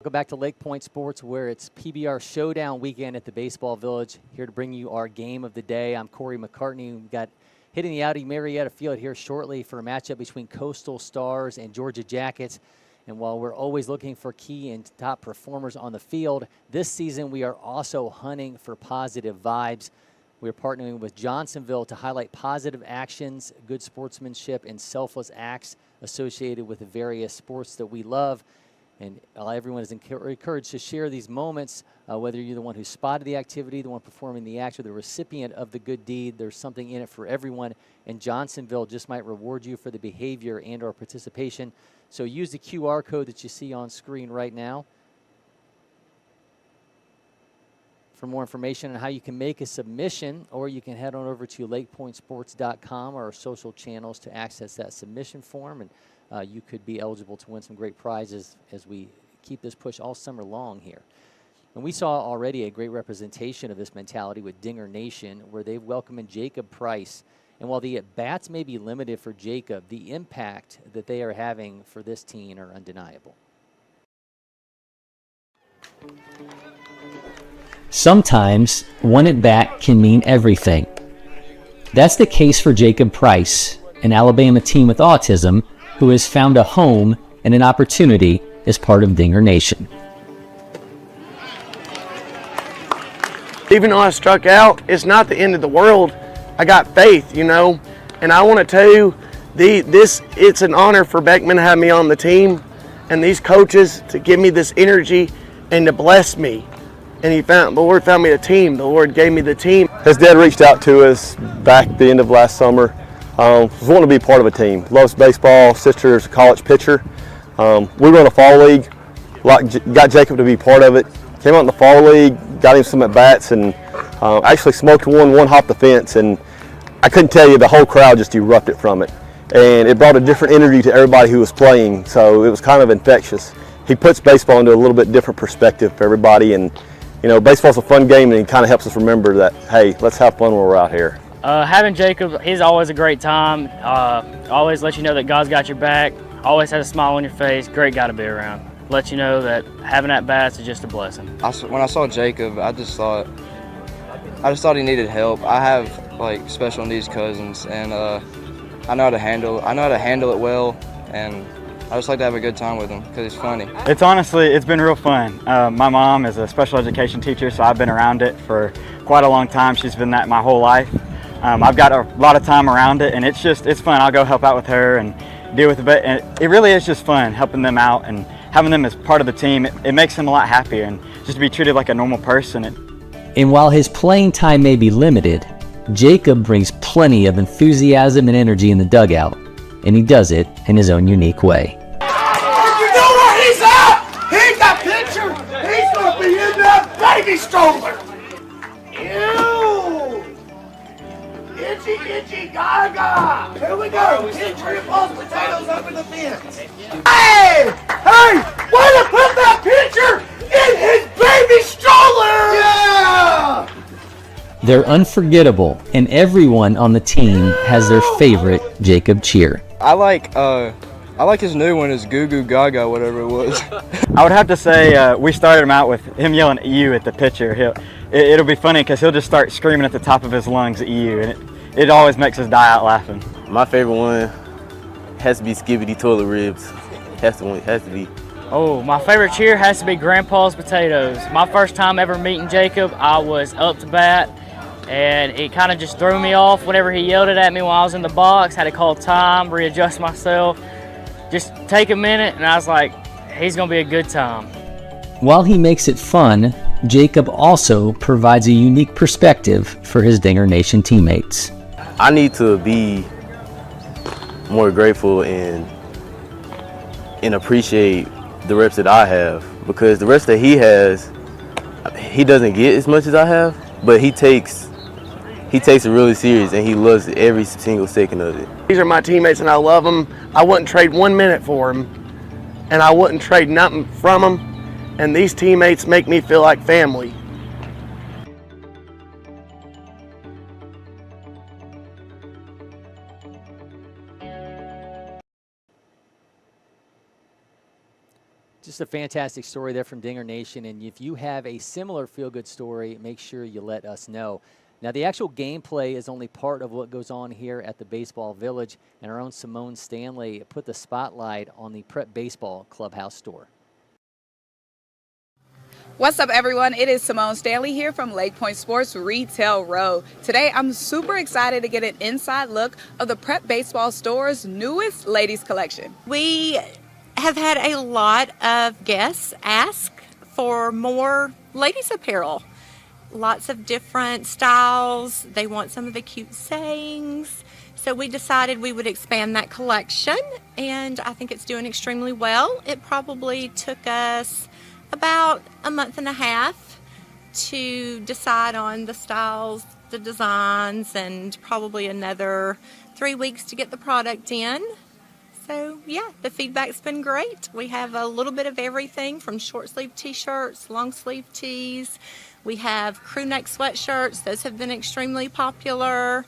Welcome back to LakePoint Sports, where it's PBR Showdown weekend at the Baseball Village. Here to bring you our game of the day. I'm Cory McCartney. We've got hitting the Audi Marietta Field here shortly for a matchup between Coastal Stars and Georgia Jackets. And while we're always looking for key and top performers on the field, this season we are also hunting for positive vibes. We're partnering with Johnsonville to highlight positive actions, good sportsmanship, and selfless acts associated with the various sports that we love. And everyone is encouraged to share these moments, whether you're the one who spotted the activity, the one performing the act, or the recipient of the good deed. There's something in it for everyone, and Johnsonville just might reward you for the behavior and or participation. So use the QR code that you see on screen right now for more information on how you can make a submission, or you can head on over to LakePointSports.com or our social channels to access that submission form, and you could be eligible to win some great prizes as we keep this push all summer long here. And we saw already a great representation of this mentality with Dinger Nation, where they've welcomed Jacob Price. And while the at-bats may be limited for Jacob, the impact that they are having for this team are undeniable. Sometimes one at-bat can mean everything. That's the case for Jacob Price, an Alabama teen with autism who has found a home and an opportunity as part of Dinger Nation. Even though I struck out, it's not the end of the world. I got faith, you know, and I want to tell you, it's an honor for Beckman to have me on the team and these coaches to give me this energy and to bless me. And the Lord found me a team. The Lord gave me the team. His dad reached out to us back at the end of last summer. Was wanting to be part of a team. Loves baseball. Sister's a college pitcher. We run a fall league. Got Jacob to be part of it. Came out in the fall league, got him some at bats, and actually smoked one hopped the fence. And I couldn't tell you, the whole crowd just erupted from it. And it brought a different energy to everybody who was playing. So it was kind of infectious. He puts baseball into a little bit different perspective for everybody. And you know, baseball's a fun game, and he kind of helps us remember that, hey, let's have fun when we're out here. Having Jacob, he's always a great time. Always let you know that God's got your back. Always has a smile on your face. Great guy to be around. Let you know that having at bats is just a blessing. When I saw Jacob, I just thought he needed help. I have like special needs cousins, and I know how to handle it well, and I just like to have a good time with him because he's funny. It's been real fun. My mom is a special education teacher, so I've been around it for quite a long time. She's been that my whole life. I've got a lot of time around it, and it's fun. I'll go help out with her and deal with it. But it really is just fun helping them out and having them as part of the team. It makes them a lot happier, and just to be treated like a normal person. And while his playing time may be limited, Jacob brings plenty of enthusiasm and energy in the dugout, and he does it in his own unique way. You know where he's at? He's that pitcher. He's going to be in that baby stroller. Ew. Itchy, itchy, gaga. Here we go. Pitcher and balls potatoes over the fence. Hey, way to put that pitcher in his baby stroller. Yeah. They're unforgettable, and everyone on the team has their favorite Jacob cheer. I like his new one, his Goo Goo Gaga, whatever it was. I would have to say we started him out with him yelling at you at the pitcher. It'll be funny because he'll just start screaming at the top of his lungs at you, and it always makes us die out laughing. My favorite one has to be Skibbity Toilet Ribs. Has to be. Oh, my favorite cheer has to be Grandpa's Potatoes. My first time ever meeting Jacob, I was up to bat, and it kind of just threw me off whenever he yelled it at me while I was in the box. Had to call time, readjust myself, just take a minute, and I was like, he's going to be a good time. While he makes it fun, Jacob also provides a unique perspective for his Dinger Nation teammates. I need to be more grateful and appreciate the reps that I have, because the reps that he has, he doesn't get as much as I have, but he takes it really serious, and he loves every single second of it. These are my teammates, and I love them. I wouldn't trade 1 minute for them, and I wouldn't trade nothing from them. And these teammates make me feel like family. Just a fantastic story there from Dinger Nation, and if you have a similar feel-good story, make sure you let us know. Now, the actual gameplay is only part of what goes on here at the Baseball Village, and our own Simone Stanley put the spotlight on the Prep Baseball Clubhouse store. What's up, everyone? It is Simone Stanley here from LakePoint Sports Retail Row. Today, I'm super excited to get an inside look of the Prep Baseball store's newest ladies collection. We have had a lot of guests ask for more ladies apparel. Lots of different styles. They want some of the cute sayings. So we decided we would expand that collection, and I think it's doing extremely well. It probably took us about a month and a half to decide on the styles, the designs, and probably another 3 weeks to get the product in. So yeah, the feedback's been great. We have a little bit of everything from short sleeve t-shirts, long sleeve tees. We have crew neck sweatshirts. Those have been extremely popular.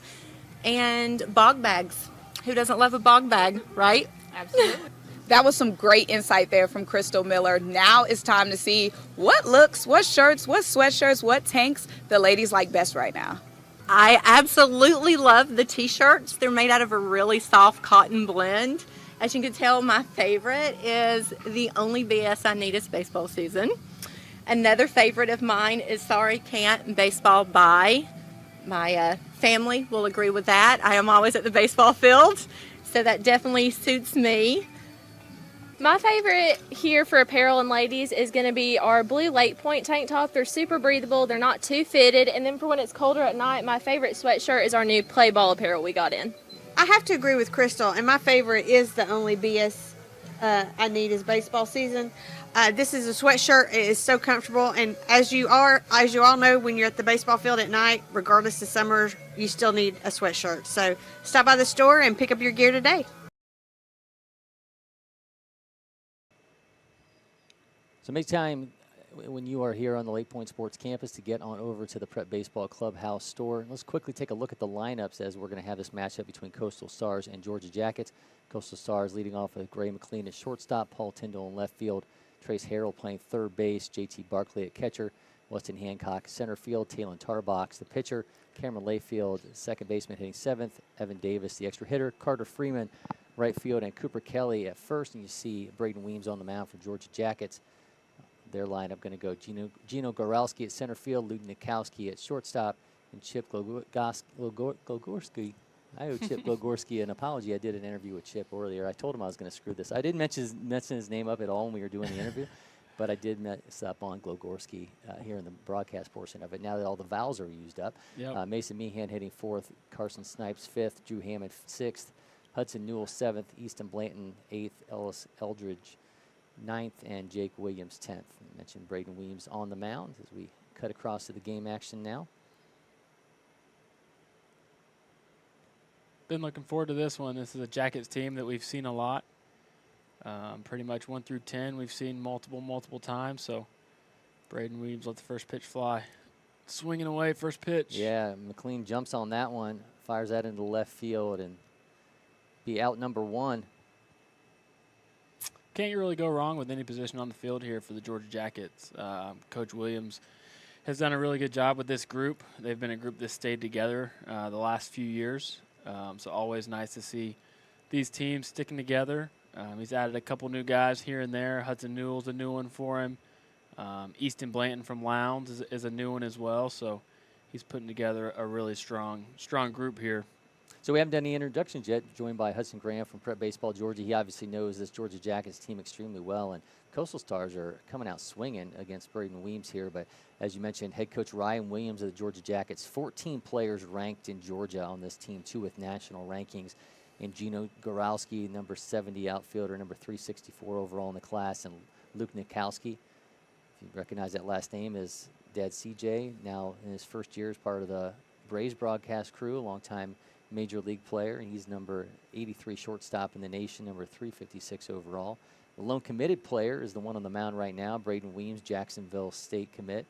And bog bags. Who doesn't love a bog bag, right? Absolutely. That was some great insight there from Crystal Miller. Now it's time to see what looks, what shirts, what sweatshirts, what tanks the ladies like best right now. I absolutely love the t-shirts. They're made out of a really soft cotton blend. As you can tell, my favorite is The Only BS I Need Is Baseball Season. Another favorite of mine is Sorry Can't Baseball Bye. My family will agree with that. I am always at the baseball field, so that definitely suits me. My favorite here for apparel and ladies is going to be our blue LakePoint tank top. They're super breathable. They're not too fitted. And then for when it's colder at night, my favorite sweatshirt is our new play ball apparel we got in. I have to agree with Crystal, and my favorite is The Only BS I Need Is Baseball Season. This is a sweatshirt. It is so comfortable, and as you all know, when you're at the baseball field at night, regardless of summer, you still need a sweatshirt. So stop by the store and pick up your gear today. So make time when you are here on the LakePoint Sports campus to get on over to the Prep Baseball Clubhouse store. Let's quickly take a look at the lineups as we're going to have this matchup between Coastal Stars and Georgia Jackets. Coastal Stars leading off with Gray McLean at shortstop, Paul Tyndall in left field, Trace Harrell playing third base, JT Barkley at catcher, Weston Hancock center field, Talon Tarbox the pitcher, Cameron Layfield second baseman hitting seventh, Evan Davis the extra hitter, Carter Freeman right field, and Cooper Kelly at first. And you see Braden Weems on the mound for Georgia Jackets. Their lineup going to go Gino Goralski at center field, Luke Nikowski at shortstop, and Chip Glogorski. I owe Chip Glogorski an apology. I did an interview with Chip earlier. I told him I was going to screw this. I didn't mention his name up at all when we were doing the interview, but I did mess up on Glogorski here in the broadcast portion of it. Now that all the vowels are used up, Mason Meehan hitting fourth, Carson Snipes fifth, Drew Hammond sixth, Hudson Newell seventh, Easton Blanton eighth, Ellis Eldridge ninth, and Jake Williams 10th. I mentioned Braden Weems on the mound as we cut across to the game action now. Been looking forward to this one. This is a Jackets team that we've seen a lot. Pretty much 1 through 10 we've seen multiple times. So Braden Weems let the first pitch fly. Swinging away, first pitch. Yeah, McLean jumps on that one, fires that into left field, and be out number one. Can't really go wrong with any position on the field here for the Georgia Jackets. Coach Williams has done a really good job with this group. They've been a group that stayed together the last few years. So always nice to see these teams sticking together. He's added a couple new guys here and there. Hudson Newell's a new one for him. Easton Blanton from Lowndes is a new one as well. So he's putting together a really strong group here. So we haven't done any introductions yet. Joined by Hudson Graham from Prep Baseball Georgia. He obviously knows this Georgia Jackets team extremely well, and Coastal Stars are coming out swinging against Braden Weems here. But as you mentioned, head coach Ryan Williams of the Georgia Jackets, 14 players ranked in Georgia on this team, too, with national rankings. And Gino Goralski, number 70 outfielder, number 364 overall in the class, and Luke Nikowski, if you recognize that last name, is Dad CJ, now in his first year as part of the Braves broadcast crew, a longtime Major League player, and he's number 83 shortstop in the nation, number 356 overall. The lone committed player is the one on the mound right now, Braden Weems, Jacksonville State commit.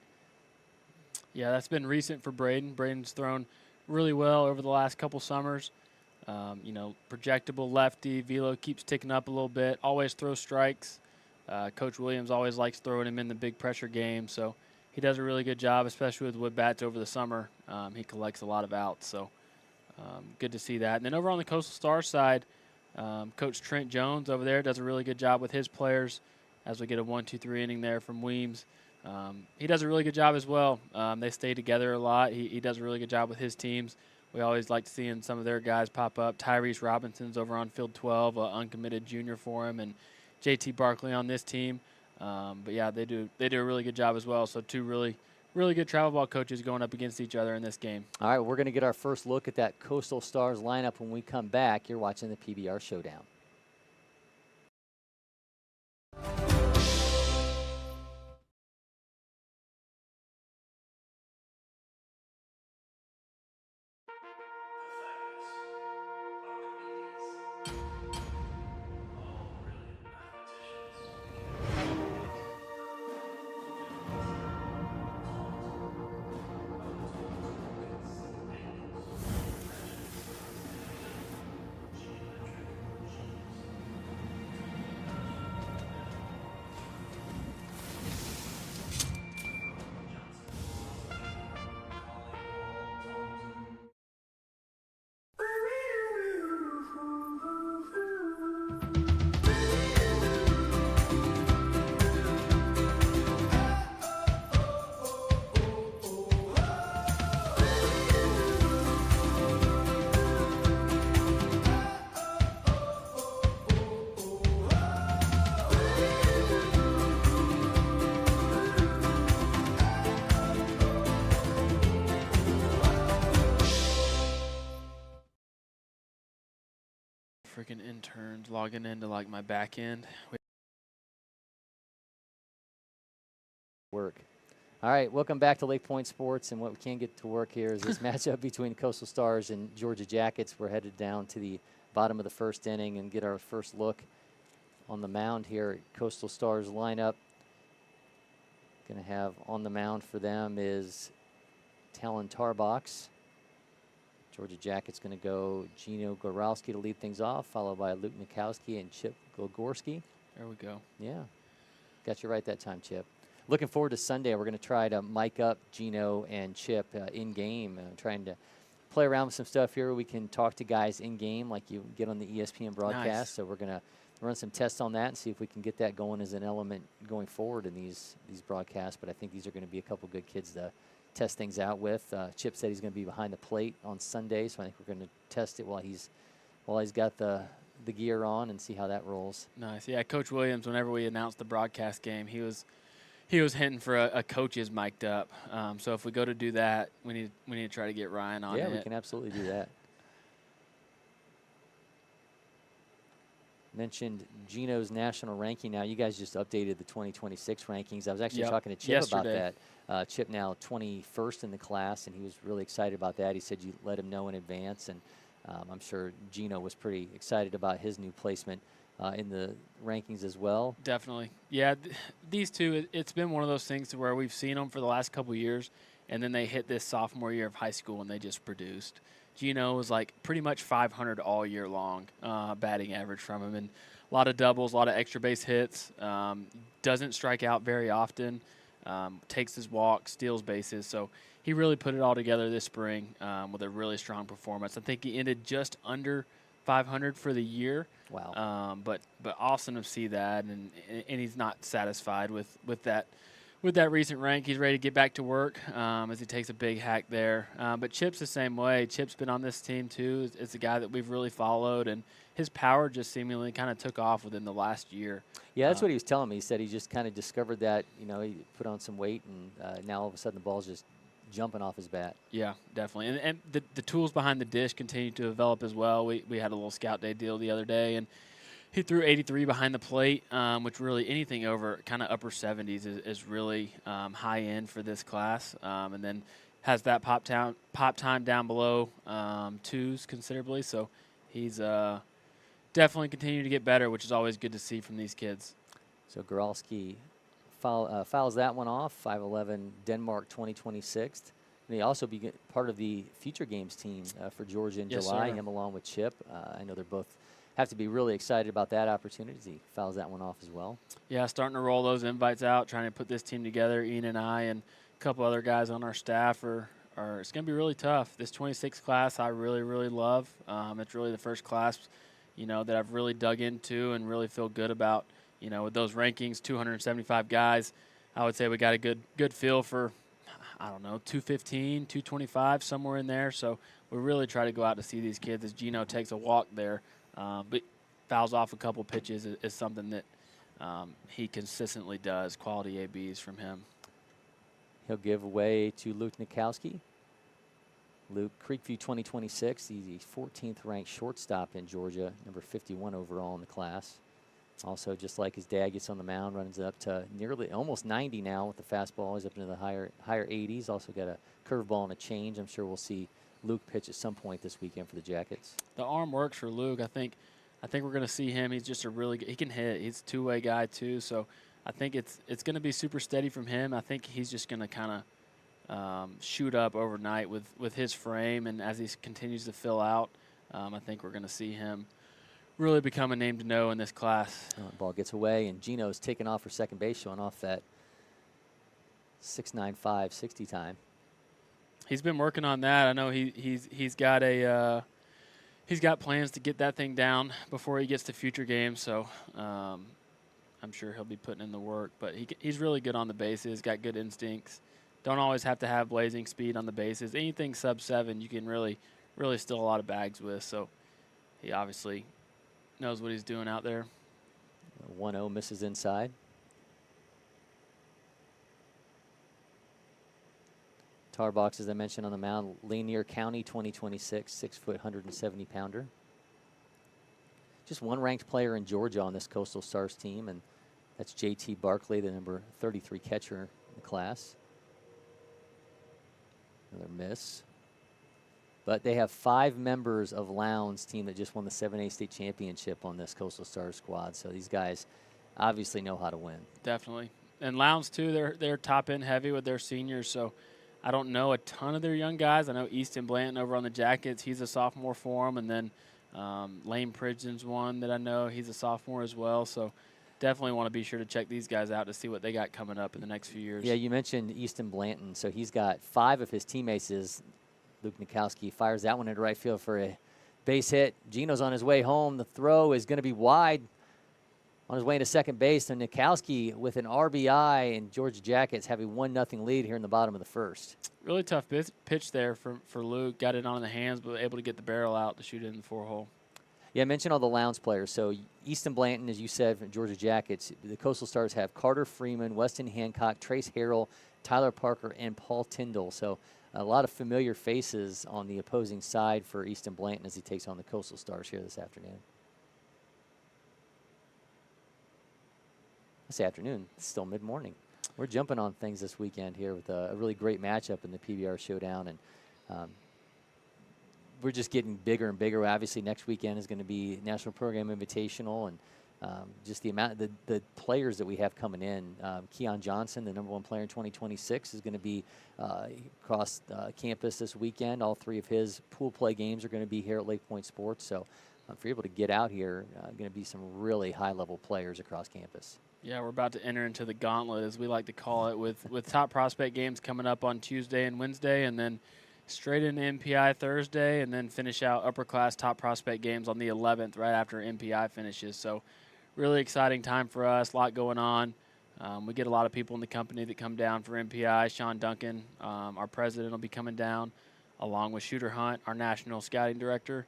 Yeah, that's been recent for Braden. Braden's thrown really well over the last couple summers. You know, projectable lefty. Velo keeps ticking up a little bit. Always throws strikes. Coach Williams always likes throwing him in the big pressure games, so he does a really good job, especially with wood bats over the summer. He collects a lot of outs, so good to see that. And then over on the Coastal Stars side, Coach Trent Jones over there does a really good job with his players as we get a 1-2-3 inning there from Weems. He does a really good job as well. They stay together a lot. He does a really good job with his teams. We always like seeing some of their guys pop up. Tyrese Robinson's over on field 12, an uncommitted junior for him, and JT Barkley on this team. But yeah, they do a really good job as well. So two really good travel ball coaches going up against each other in this game. All right, we're going to get our first look at that Coastal Stars lineup when we come back. You're watching the PBR Showdown. Freaking interns logging into like my back end. Work. All right, welcome back to LakePoint Sports, and what we can't get to work here is this matchup between Coastal Stars and Georgia Jackets. We're headed down to the bottom of the first inning and get our first look on the mound here. Coastal Stars lineup. Going to have on the mound for them is Talon Tarbox. Georgia Jackets going to go Gino Gorowski to lead things off, followed by Luke Mikowski and Chip Glogorski. There we go. Yeah, got you right that time, Chip. Looking forward to Sunday. We're going to try to mic up Gino and Chip in-game, trying to play around with some stuff here. We can talk to guys in-game like you get on the ESPN broadcast. Nice. So we're going to run some tests on that and see if we can get that going as an element going forward in these broadcasts. But I think these are going to be a couple good kids to test things out with. Chip said he's going to be behind the plate on Sunday, so I think we're going to test it while he's got the gear on and see how that rolls. Nice. Yeah, Coach Williams, whenever we announced the broadcast game, he was hinting for a coach's mic'd up. So if we go to do that, we need to try to get Ryan on it. Yeah, we can absolutely do that. Mentioned Gino's national ranking. Now, you guys just updated the 2026 rankings. I was actually talking to Chip about that. Chip now 21st in the class, and he was really excited about that. He said you let him know in advance, and I'm sure Gino was pretty excited about his new placement in the rankings as well. Definitely. Yeah, these two, it's been one of those things to where we've seen them for the last couple of years, and then they hit this sophomore year of high school, and they just produced. Gino was like pretty much 500 all year long batting average from him, and a lot of doubles, a lot of extra base hits. Doesn't strike out very often. Takes his walk, steals bases. So he really put it all together this spring with a really strong performance. I think he ended just under 500 for the year. Wow. But awesome to see that, and he's not satisfied with that recent rank. He's ready to get back to work as he takes a big hack there. But Chip's the same way. Chip's been on this team too. It's a guy that we've really followed, and his power just seemingly kind of took off within the last year. Yeah, that's what he was telling me. He said he just kind of discovered that, he put on some weight, and now all of a sudden the ball's just jumping off his bat. Yeah, definitely. And the tools behind the dish continue to develop as well. We had a little scout day deal the other day, and he threw 83 behind the plate, which really anything over kind of upper 70s is really high end for this class. And then has that pop time down below 2s considerably. So he's definitely continuing to get better, which is always good to see from these kids. So Goralski fouls that one off, 5'11", Denmark 2026. And he also be part of the future games team for Georgia in Yes, July, sir. him along with Chip. I know they're both have to be really excited about that opportunity as he fouls that one off as well. Yeah, starting to roll those invites out, trying to put this team together. Ian and I and a couple other guys on our staff are it's going to be really tough. This 26 class I really, really love. It's really the first class, that I've really dug into and really feel good about. With those rankings, 275 guys, I would say we got a good feel for, 215, 225, somewhere in there. So we really try to go out to see these kids as Gino takes a walk there. But fouls off a couple pitches is something that he consistently does. Quality ABs from him. He'll give away to Luke Nikowski. Luke, Creekview 2026. He's the 14th ranked shortstop in Georgia, number 51 overall in the class. Also, just like his dad, gets on the mound, runs up to nearly almost 90 now with the fastball. He's up into the higher 80s. Also got a curveball and a change. I'm sure we'll see Luke pitch at some point this weekend for the Jackets. The arm works for Luke. I think we're going to see him. He's just he can hit. He's a two-way guy too. So I think it's going to be super steady from him. I think he's just going to kind of shoot up overnight with his frame, and as he continues to fill out, I think we're going to see him really become a name to know in this class. Ball gets away, and Gino's taking off for second base, showing off that 6.95 60 time. He's been working on that. I know he's got plans to get that thing down before he gets to future games. So I'm sure he'll be putting in the work. But he's really good on the bases. Got good instincts. Don't always have to have blazing speed on the bases. Anything sub 7, you can really steal a lot of bags with. So he obviously knows what he's doing out there. 1-0 misses inside. Tar Box, as I mentioned on the mound, Lanier County 2026, 6-foot, 170-pounder. Just one ranked player in Georgia on this Coastal Stars team, and that's J.T. Barkley, the number 33 catcher in the class. Another miss. But they have 5 members of Lowndes' team that just won the 7A state championship on this Coastal Stars squad. So these guys obviously know how to win. Definitely. And Lowndes, too, they're top-end heavy with their seniors. So I don't know a ton of their young guys. I know Easton Blanton over on the Jackets. He's a sophomore for them. And then Lane Pridgeon's one that I know. He's a sophomore as well. So definitely want to be sure to check these guys out to see what they got coming up in the next few years. Yeah, you mentioned Easton Blanton. So he's got 5 of his teammates. Luke Nikowski fires that one into right field for a base hit. Gino's on his way home. The throw is going to be wide on his way into second base. And Nikowski with an RBI, and Georgia Jackets have a 1-0 lead here in the bottom of the first. Really tough pitch there for Luke. Got it on the hands, but able to get the barrel out to shoot it in the 4-hole. Yeah, I mentioned all the Lowndes players. So Easton Blanton, as you said, from Georgia Jackets. The Coastal Stars have Carter Freeman, Weston Hancock, Trace Harrell, Tyler Parker, and Paul Tyndall. So a lot of familiar faces on the opposing side for Easton Blanton as he takes on the Coastal Stars here this afternoon. This afternoon, it's still mid-morning. We're jumping on things this weekend here with a really great matchup in the PBR Showdown, and we're just getting bigger and bigger. Obviously, next weekend is going to be National Program Invitational, and just the amount, the players that we have coming in. Keon Johnson, the #1 player in 2026, is going to be across campus this weekend. All 3 of his pool play games are going to be here at LakePoint Sports. So if you're able to get out here, going to be some really high-level players across campus. Yeah, we're about to enter into the gauntlet, as we like to call it, with top prospect games coming up on Tuesday and Wednesday, and then straight into MPI Thursday, and then finish out upper-class top prospect games on the 11th right after MPI finishes. So really exciting time for us, a lot going on. We get a lot of people in the company that come down for MPI. Sean Duncan, our president, will be coming down, along with Shooter Hunt, our national scouting director.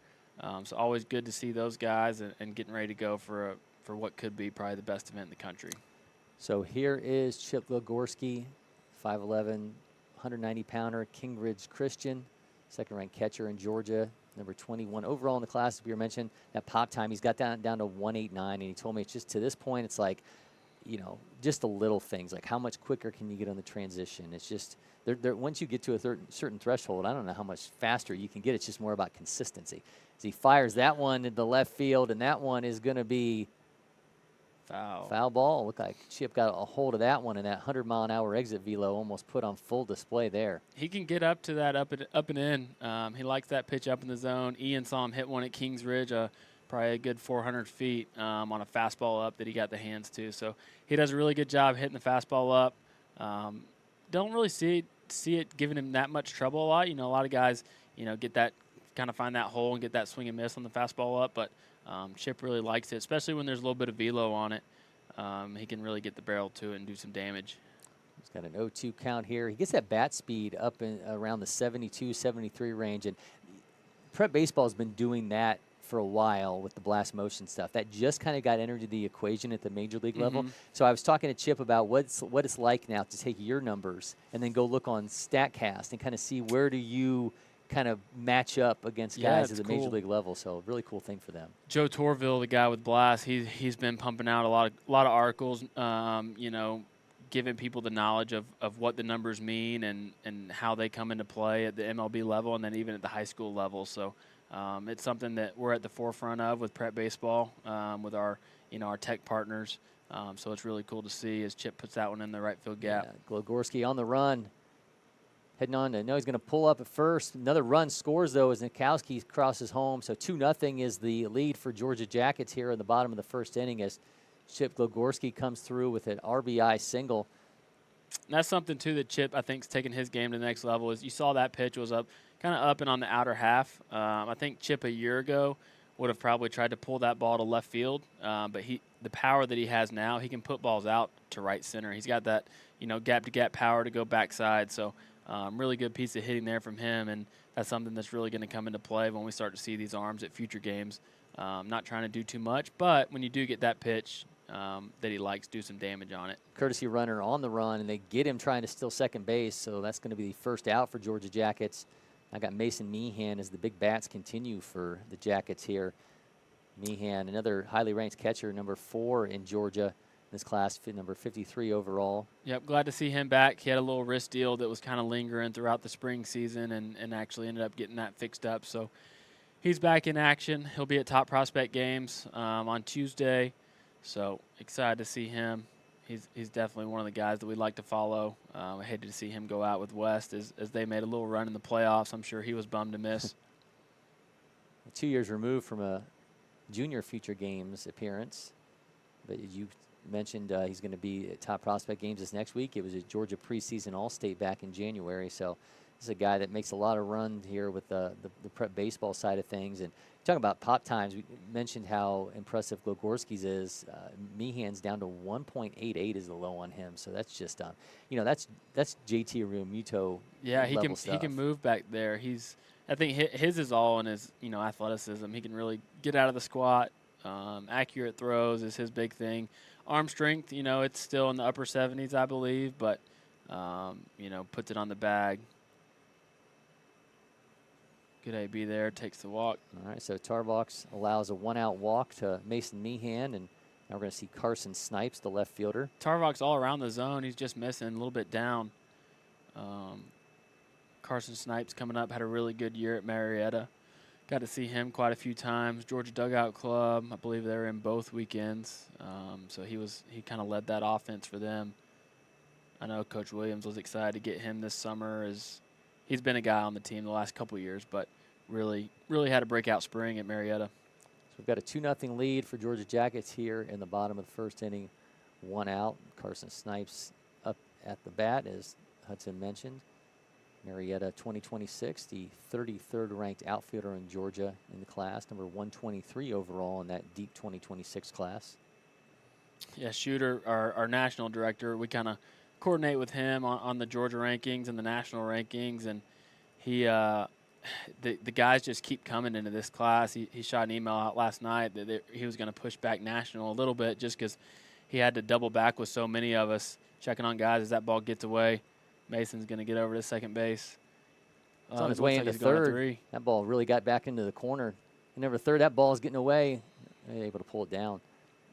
So always good to see those guys and getting ready to go for what could be probably the best event in the country. So here is Chip Logorski, 5'11", 190-pounder, King Ridge Christian, second-ranked catcher in Georgia, number 21 overall in the class. As we mentioned, that pop time, he's got down to 189, and he told me it's just to this point, it's like, just the little things, like how much quicker can you get on the transition. It's just, once you get to a certain threshold, I don't know how much faster you can get. It's just more about consistency. As he fires that one into left field, and that one is going to be foul ball. Looked like Chip got a hold of that one, and that 100-mile-an-hour exit velo almost put on full display there. He can get up to that up and in. He likes that pitch up in the zone. Ian saw him hit one at Kings Ridge a probably a good 400 feet on a fastball up that he got the hands to. So he does a really good job hitting the fastball up. Don't really see it giving him that much trouble a lot. A lot of guys, get that, kind of find that hole and get that swing and miss on the fastball up. But Chip really likes it, especially when there's a little bit of velo on it. He can really get the barrel to it and do some damage. He's got an 0-2 count here. He gets that bat speed up in around the 72, 73 range. And prep baseball has been doing that for a while with the blast motion stuff. That just kind of got entered into the equation at the major league level. So I was talking to Chip about what it's like now to take your numbers and then go look on StatCast and kind of see where do you kind of match up against guys at the major league level. So really cool thing for them. Joe Torville, the guy with Blast, he's been pumping out a lot of articles, giving people the knowledge of what the numbers mean and how they come into play at the MLB level and then even at the high school level. So it's something that we're at the forefront of with prep baseball with our tech partners. So it's really cool to see as Chip puts that one in the right field gap. Yeah, Glogorski on the run. Heading on to, he's going to pull up at first. Another run scores, though, as Nikowski crosses home. So 2-0 is the lead for Georgia Jackets here in the bottom of the first inning as Chip Glogorski comes through with an RBI single. And that's something, too, that Chip, I think, is taking his game to the next level. Is you saw that pitch was up, kind of up and on the outer half. I think Chip a year ago would have probably tried to pull that ball to left field. But the power that he has now, he can put balls out to right center. He's got that, gap-to-gap power to go backside. So really good piece of hitting there from him, and that's something that's really going to come into play when we start to see these arms at future games. Not trying to do too much, but when you do get that pitch that he likes, do some damage on it. Courtesy runner on the run, and they get him trying to steal second base, so that's going to be the first out for Georgia Jackets. I got Mason Meehan as the big bats continue for the Jackets here. Meehan, another highly ranked catcher, number 4 in Georgia. This class, number 53 overall. Yep, glad to see him back. He had a little wrist deal that was kind of lingering throughout the spring season and actually ended up getting that fixed up. So he's back in action. He'll be at Top Prospect Games on Tuesday. So excited to see him. He's definitely one of the guys that we'd like to follow. I hated to see him go out with West as they made a little run in the playoffs. I'm sure he was bummed to miss. 2 years removed from a junior Future Games appearance. But you mentioned he's going to be at Top Prospect Games this next week. It was a Georgia preseason All-State back in January. So this is a guy that makes a lot of run here with the prep baseball side of things. And talking about pop times, we mentioned how impressive Glogorski's is. Meehan's down to 1.88 is the low on him. So that's just, that's JT Realmuto. Yeah, he stuff. can move back there. I think his is all in his athleticism. He can really get out of the squat. Accurate throws is his big thing. Arm strength, it's still in the upper 70s, I believe, but, puts it on the bag. Good AB there, takes the walk. All right, so Tarbox allows a 1-out walk to Mason Meehan, and now we're going to see Carson Snipes, the left fielder. Tarbox all around the zone. He's just missing a little bit down. Carson Snipes coming up, had a really good year at Marietta. Got to see him quite a few times. Georgia Dugout Club, I believe they were in both weekends. So he kind of led that offense for them. I know Coach Williams was excited to get him this summer as he's been a guy on the team the last couple of years, but really had a breakout spring at Marietta. So we've got a 2-0 lead for Georgia Jackets here in the bottom of the first inning. 1 out. Carson Snipes up at the bat, as Hudson mentioned. Marietta 2026, the 33rd ranked outfielder in Georgia in the class, number 123 overall in that deep 2026 class. Yeah, Shooter, our national director, we kind of coordinate with him on the Georgia rankings and the national rankings, and he the guys just keep coming into this class. He shot an email out last night that he was going to push back national a little bit just because he had to double back with so many of us checking on guys as that ball gets away. Mason's going to get over to second base. It's on his way into third. That ball really got back into the corner. And number third, that ball is getting away. They're able to pull it down.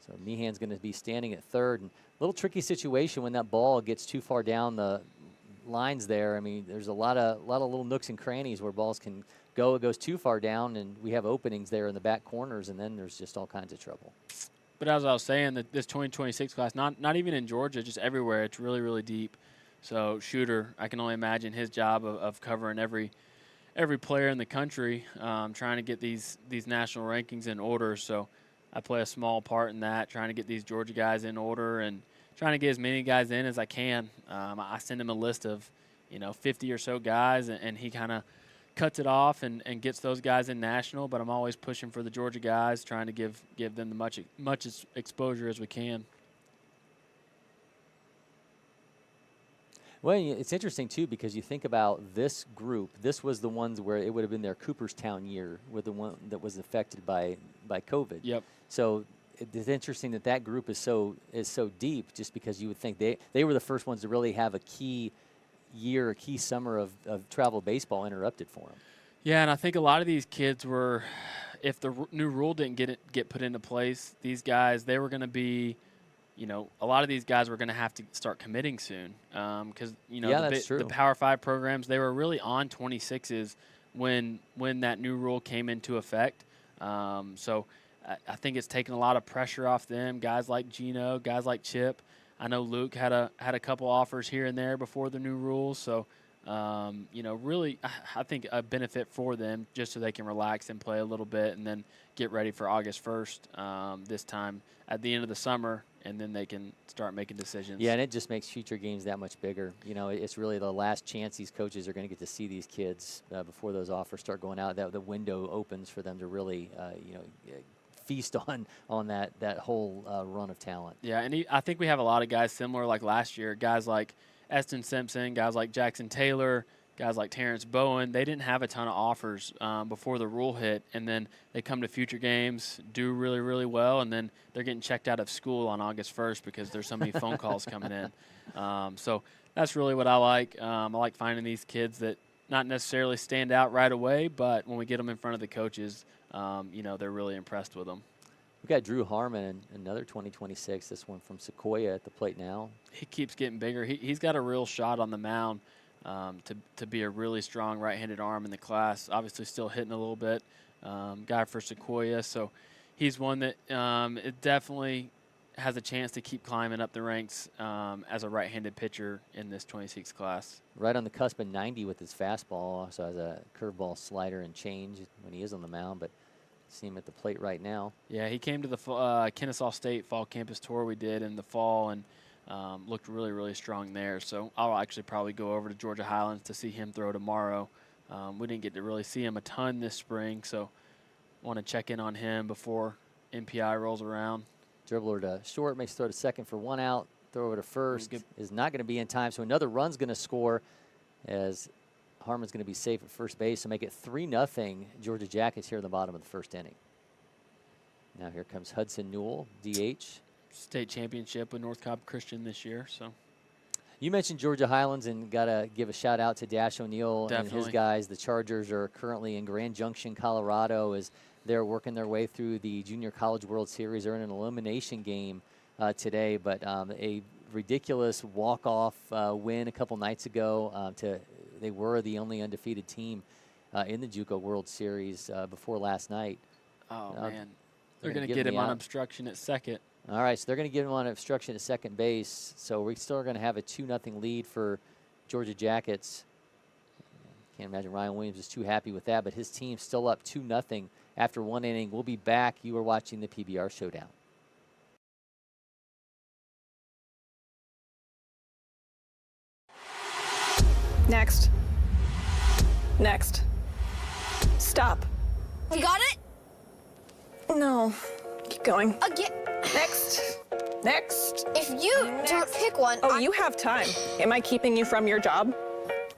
So Meehan's going to be standing at third. And a little tricky situation when that ball gets too far down the lines there. I mean, there's a lot of little nooks and crannies where balls can go. It goes too far down, and we have openings there in the back corners, and then there's just all kinds of trouble. But as I was saying, that this 2026 class, not even in Georgia, just everywhere, it's really, really deep. So Shooter, I can only imagine his job of covering every every player in the country, trying to get these national rankings in order. So I play a small part in that, trying to get these Georgia guys in order and trying to get as many guys in as I can. I send him a list of, 50 or so guys, and he kind of cuts it off and gets those guys in national. But I'm always pushing for the Georgia guys, trying to give them the much exposure as we can. Well, it's interesting, too, because you think about this group. This was the ones where it would have been their Cooperstown year, with the one that was affected by COVID. Yep. So it's interesting that group is so deep, just because you would think they were the first ones to really have a key year, a key summer of travel baseball interrupted for them. Yeah, and I think a lot of these kids were, if the new rule didn't get put into place, these guys, they were going to be, a lot of these guys were going to have to start committing soon, because the Power 5 programs, they were really on 26s when that new rule came into effect. So I think it's taken a lot of pressure off them. Guys like Gino, guys like Chip. I know Luke had a couple offers here and there before the new rules. So really, I think a benefit for them, just so they can relax and play a little bit, and then get ready for August 1st this time at the end of the summer, and then they can start making decisions. Yeah, and it just makes future games that much bigger. It's really the last chance these coaches are going to get to see these kids before those offers start going out. That the window opens for them to really, feast on that whole run of talent. Yeah, and I think we have a lot of guys similar like last year. Guys like Eston Simpson, guys like Jackson Taylor, guys like Terrence Bowen. They didn't have a ton of offers before the rule hit, and then they come to future games, do really, really well, and then they're getting checked out of school on August 1st because there's so many phone calls coming in. So that's really what I like. I like finding these kids that not necessarily stand out right away, but when we get them in front of the coaches, they're really impressed with them. We've got Drew Harmon, another 2026, this one from Sequoia at the plate now. He keeps getting bigger. He's got a real shot on the mound to be a really strong right-handed arm in the class. Obviously still hitting a little bit, guy for Sequoia. So he's one that it definitely has a chance to keep climbing up the ranks as a right-handed pitcher in this 26 class. Right on the cusp of 90 with his fastball. Also has a curveball, slider, and change when he is on the mound, but see him at the plate right now. Yeah, he came to the Kennesaw State fall campus tour we did in the fall and looked really, really strong there. So I'll actually probably go over to Georgia Highlands to see him throw tomorrow. We didn't get to really see him a ton this spring, so want to check in on him before MPI rolls around. Dribbler to short, makes throw to second for one out. Throw over to first is not going to be in time, so another run's going to score as Harmon's going to be safe at first base, so make it 3-0 Georgia Jackets here in the bottom of the first inning. Now here comes Hudson Newell, DH. State championship with North Cobb Christian this year. So you mentioned Georgia Highlands, and got to give a shout out to Dash O'Neill and his guys. The Chargers are currently in Grand Junction, Colorado, as they're working their way through the Junior College World Series. They're in an elimination game today, but a ridiculous walk-off win a couple nights ago. They were the only undefeated team in the JUCO World Series before last night. Oh, man. They're going to get him on obstruction at second. All right, so they're going to get him on obstruction at second base. So we're still going to have a 2-0 lead for Georgia Jackets. Can't imagine Ryan Williams is too happy with that, but his team's still up 2-0 after one inning. We'll be back. You are watching the PBR Showdown. Next. Next. Stop. You got it? No. Keep going. Again. Next. Next. If you don't pick one, Oh, you have time. Am I keeping you from your job?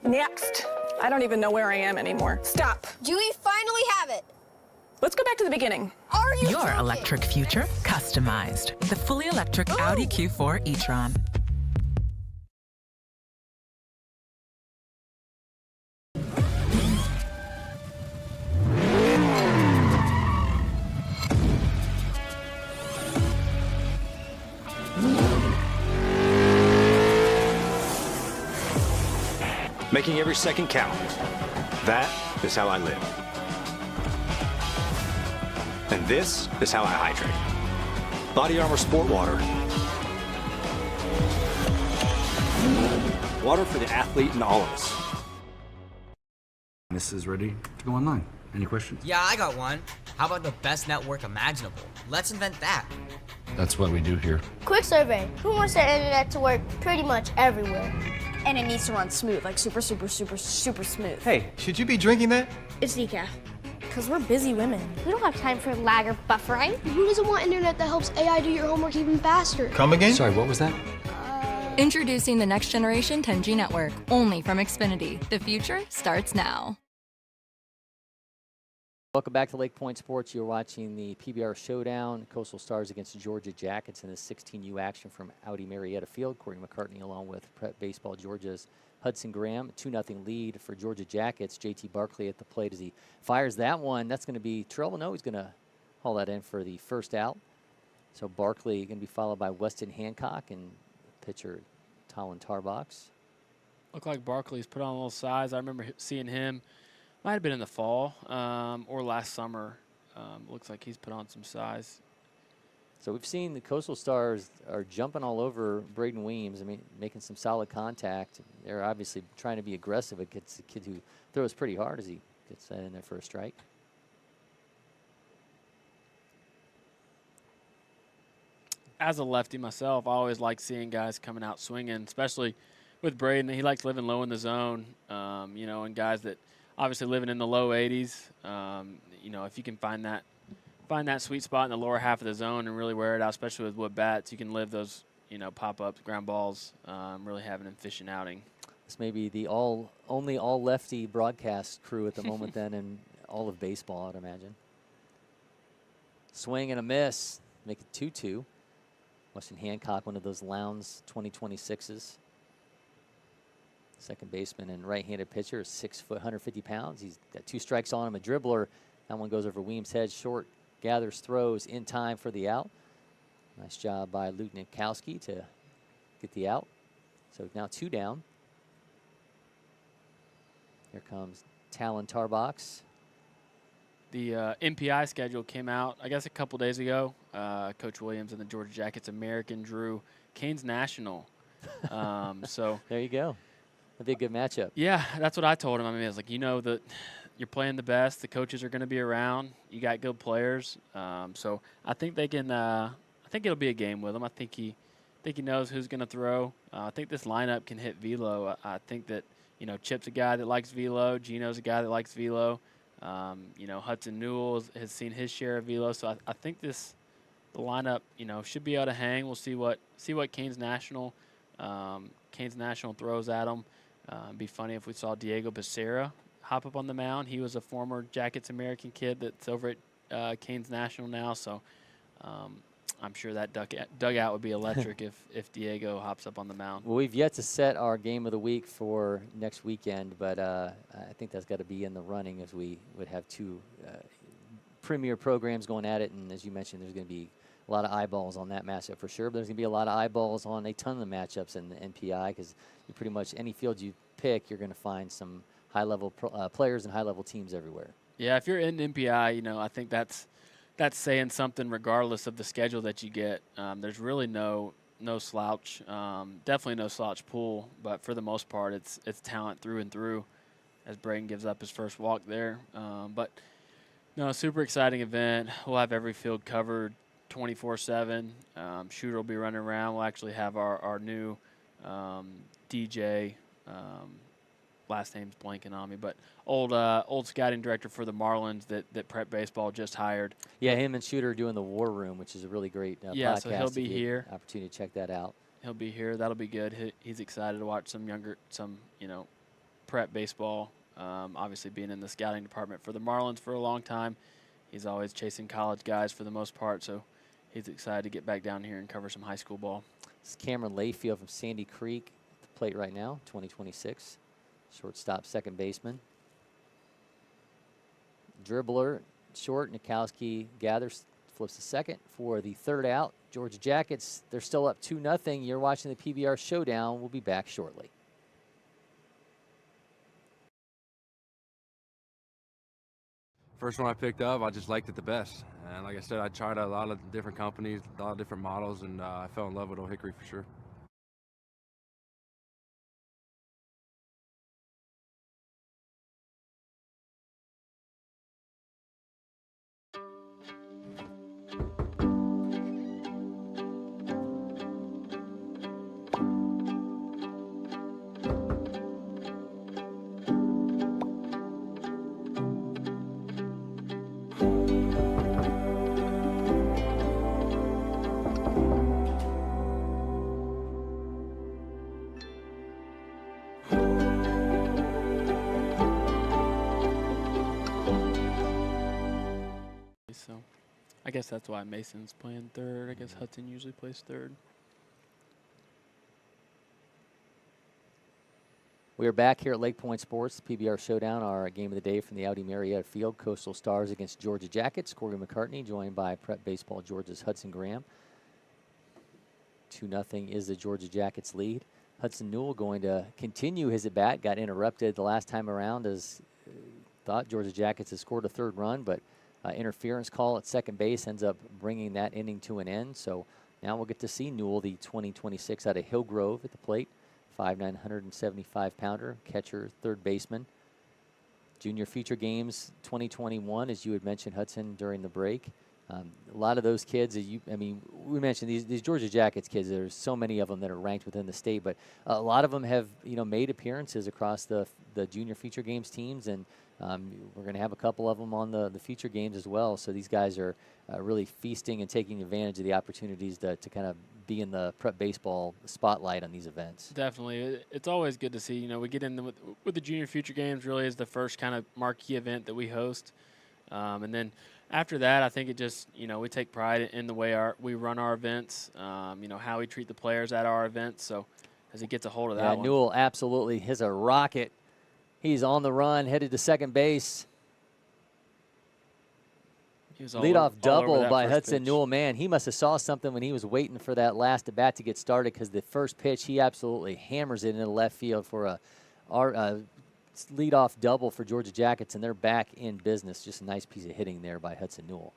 Next. I don't even know where I am anymore. Stop. Do we finally have it? Let's go back to the beginning. Are you Your joking? electric future customized. The fully electric Audi Q4 e-tron. Making every second count. That is how I live. And this is how I hydrate. Body Armor Sport Water. Water for the athlete and all of us. This is ready to go online. Any questions? Yeah, I got one. How about the best network imaginable? Let's invent that. That's what we do here. Quick survey. Who wants their internet to work pretty much everywhere? And it needs to run smooth, like super smooth. Hey, should you be drinking that? It's decaf. Because we're busy women. We don't have time for lag or buffering. Who doesn't want internet that helps AI do your homework even faster? Come again? Sorry, what was that? Introducing the next generation 10G network, only from Xfinity. The future starts now. Welcome back to LakePoint Sports. You're watching the PBR Showdown, Coastal Stars against Georgia Jackets in the 16U action from Audi Marietta Field. Cory McCartney along with Prep Baseball Georgia's Hudson Graham. 2-0 lead for Georgia Jackets. JT Barkley at the plate as he fires that one. That's going to be Terrell. No, he's going to haul that in for the first out. So Barkley going to be followed by Weston Hancock and pitcher Talon Tarbox. Look like Barkley's put on a little size. I remember seeing him. Might have been in the fall or last summer. Looks like he's put on some size. So we've seen the Coastal Stars are jumping all over Braden Weems. I mean, making some solid contact. They're obviously trying to be aggressive against a kid who throws pretty hard as he gets that in there for a strike. As a lefty myself, I always like seeing guys coming out swinging, especially with Braden. He likes living low in the zone, you know, and guys that obviously living in the low 80s. You know, if you can find that sweet spot in the lower half of the zone and really wear it out, especially with wood bats, you can live those, you know, pop-ups, ground balls, really have an efficient outing. This may be the only all lefty broadcast crew at the moment then in all of baseball, I'd imagine. Swing and a miss, make it 2-2. Weston Hancock, one of those Lowndes 2026s. Second baseman and right-handed pitcher, 6 foot, 150 pounds. He's got 2 strikes on him, a dribbler. That one goes over Weems' head, short, gathers, throws in time for the out. Nice job by Luke Nikowski to get the out. So now 2 down. Here comes Talon Tarbox. The MPI schedule came out, I guess, a couple days ago. Coach Williams and the Georgia Jackets American drew Canes National. So there you go. That'd be a good matchup. Yeah, that's what I told him. I mean, I was like, you know that you're playing the best. The coaches are going to be around. You got good players. So I think they can. I think it'll be a game with him. I think he knows who's going to throw. I think this lineup can hit velo. I think that, you know, Chip's a guy that likes velo. Gino's a guy that likes velo. You know, Hudson Newell has seen his share of velo. So I think the lineup, you know, should be able to hang. We'll see what Canes National throws at them. It'd be funny if we saw Diego Becerra hop up on the mound. He was a former Jackets American kid that's over at Canes National now. So I'm sure that dugout would be electric if Diego hops up on the mound. Well, we've yet to set our game of the week for next weekend, but I think that's got to be in the running as we would have 2 premier programs going at it. And as you mentioned, there's going to be a lot of eyeballs on that matchup for sure, but there's going to be a lot of eyeballs on a ton of the matchups in the NPI because you pretty much any field you pick, you're going to find some high-level players and high-level teams everywhere. Yeah, if you're in NPI, you know, I think that's saying something regardless of the schedule that you get. There's really no slouch, definitely no slouch pool, but for the most part, it's talent through and through as Braden gives up his first walk there. But no, super exciting event. We'll have every field covered 24/7. Shooter will be running around. We'll actually have our new DJ, last name's blanking on me, but old scouting director for the Marlins that Prep Baseball just hired. Yeah, him and Shooter are doing the War Room, which is a really great yeah, podcast. so he'll be here. Opportunity to check that out. He'll be here. That'll be good. He's excited to watch some you know, Prep Baseball. Obviously being in the scouting department for the Marlins for a long time, he's always chasing college guys for the most part, so he's excited to get back down here and cover some high school ball. It's Cameron Layfield from Sandy Creek at the plate right now, 2026. Shortstop, second baseman. Dribbler, short, Nikowski gathers, flips to second for the third out. Georgia Jackets, they're still up 2-0. You're watching the PBR Showdown. We'll be back shortly. First one I picked up, I just liked it the best. And like I said, I tried a lot of different companies, a lot of different models, and I fell in love with Old Hickory for sure. guess that's why Mason's playing third. I guess Hudson usually plays third. We are back here at LakePoint Sports, PBR Showdown, our game of the day from the Audi Marietta Field. Coastal Stars against Georgia Jackets. Cory McCartney joined by Prep Baseball Georgia's Hudson Graham. 2-0 is the Georgia Jackets lead. Hudson Newell going to continue his at-bat. Got interrupted the last time around as thought Georgia Jackets had scored a third run, but interference call at second base ends up bringing that inning to an end. So now we'll get to see Newell, the 2026 out of Hillgrove, at the plate. 5'9", 175-pounder, catcher, third baseman. Junior Feature Games 2021, as you had mentioned, Hudson, during the break. A lot of those kids, we mentioned these Georgia Jackets kids. There's so many of them that are ranked within the state, but a lot of them have made appearances across the Junior Feature Games teams, and we're going to have a couple of them on the Feature Games as well. So these guys are really feasting and taking advantage of the opportunities to kind of be in the prep baseball spotlight on these events. Definitely. It's always good to see. We get in with the Junior Future Games really is the first kind of marquee event that we host. And then after that, I think it just, we take pride in the way we run our events, how we treat the players at our events. So as he gets a hold of that one. Newell absolutely has a rocket. He's on the run, headed to second base. Leadoff double by Hudson Newell. Man, he must have saw something when he was waiting for that last at bat to get started, because the first pitch, he absolutely hammers it into left field for a leadoff double for Georgia Jackets, and they're back in business. Just a nice piece of hitting there by Hudson Newell.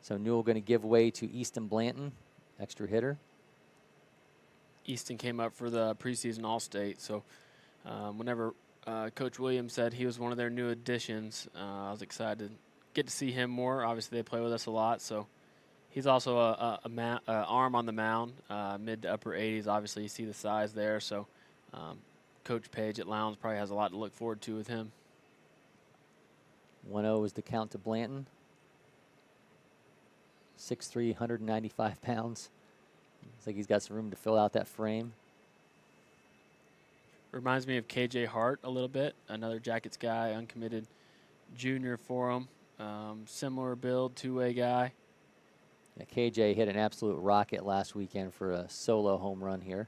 So Newell going to give way to Easton Blanton, extra hitter. Easton came up for the preseason All-State, so whenever Coach Williams said he was one of their new additions, I was excited to get to see him more. Obviously, they play with us a lot, so he's also a arm on the mound, mid to upper 80s. Obviously, you see the size there, so Coach Page at Lowndes probably has a lot to look forward to with him. 1-0 is the count to Blanton. 6'3", 195 pounds. Looks like he's got some room to fill out that frame. Reminds me of KJ Hart a little bit, another Jackets guy, uncommitted junior for him. Similar build, two-way guy. Yeah, KJ hit an absolute rocket last weekend for a solo home run here.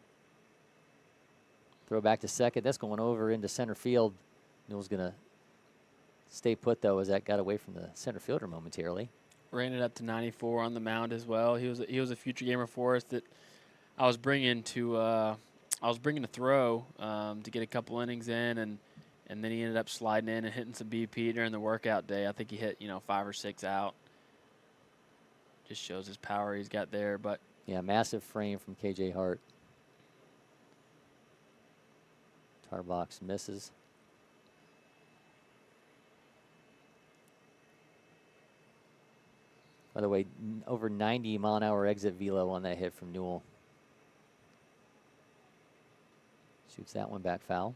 Throw back to second. That's going over into center field. Newell's going to stay put, though, as that got away from the center fielder momentarily. Ran it up to 94 on the mound as well. He was a future gamer for us that I was bringing to throw to get a couple innings in, and then he ended up sliding in and hitting some BP during the workout day. I think he hit 5 or 6 out. Just shows his power he's got there. But yeah, massive frame from KJ Hart. Tarbox misses. By the way, over 90-mile-an-hour exit velo on that hit from Newell. Shoots that one back foul.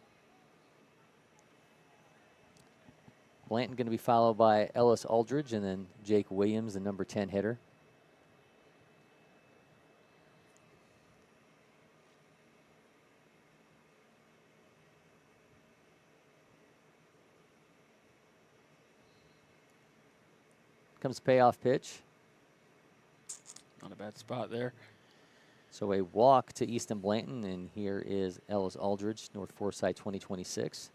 Blanton going to be followed by Ellis Aldridge, and then Jake Williams, the number 10 hitter. Comes payoff pitch. Not a bad spot there. So a walk to Easton Blanton, and here is Ellis Aldridge, North Forsyth 2026.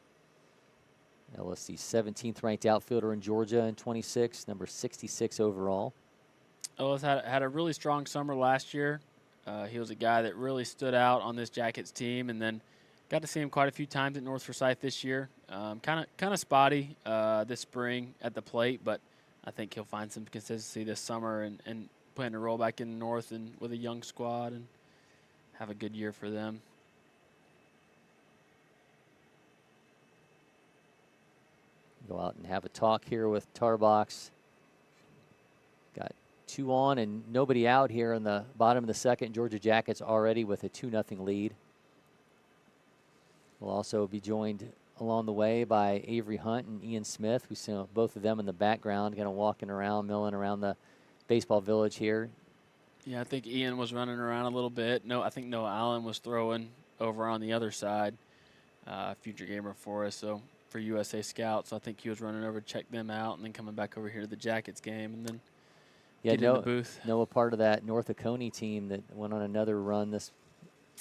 Ellis, the 17th ranked outfielder in Georgia in 26, number 66 overall. Ellis had a really strong summer last year. He was a guy that really stood out on this Jackets team, and then got to see him quite a few times at North Forsyth this year. Kind of spotty this spring at the plate, but I think he'll find some consistency this summer and plan to roll back in the North and with a young squad and have a good year for them. Go out and have a talk here with Tarbox. Got 2 on and nobody out here in the bottom of the second. Georgia Jackets already with a 2-0 lead. We'll also be joined along the way by Avery Hunt and Ian Smith. We see both of them in the background, kind of walking around, milling around the baseball village here. Yeah, I think Ian was running around a little bit. I think Noah Allen was throwing over on the other side. Future gamer for us, so for USA Scouts. So I think he was running over to check them out and then coming back over here to the Jackets game. And then Yeah, get in the booth. Noah part of that North Oconee team that went on another run this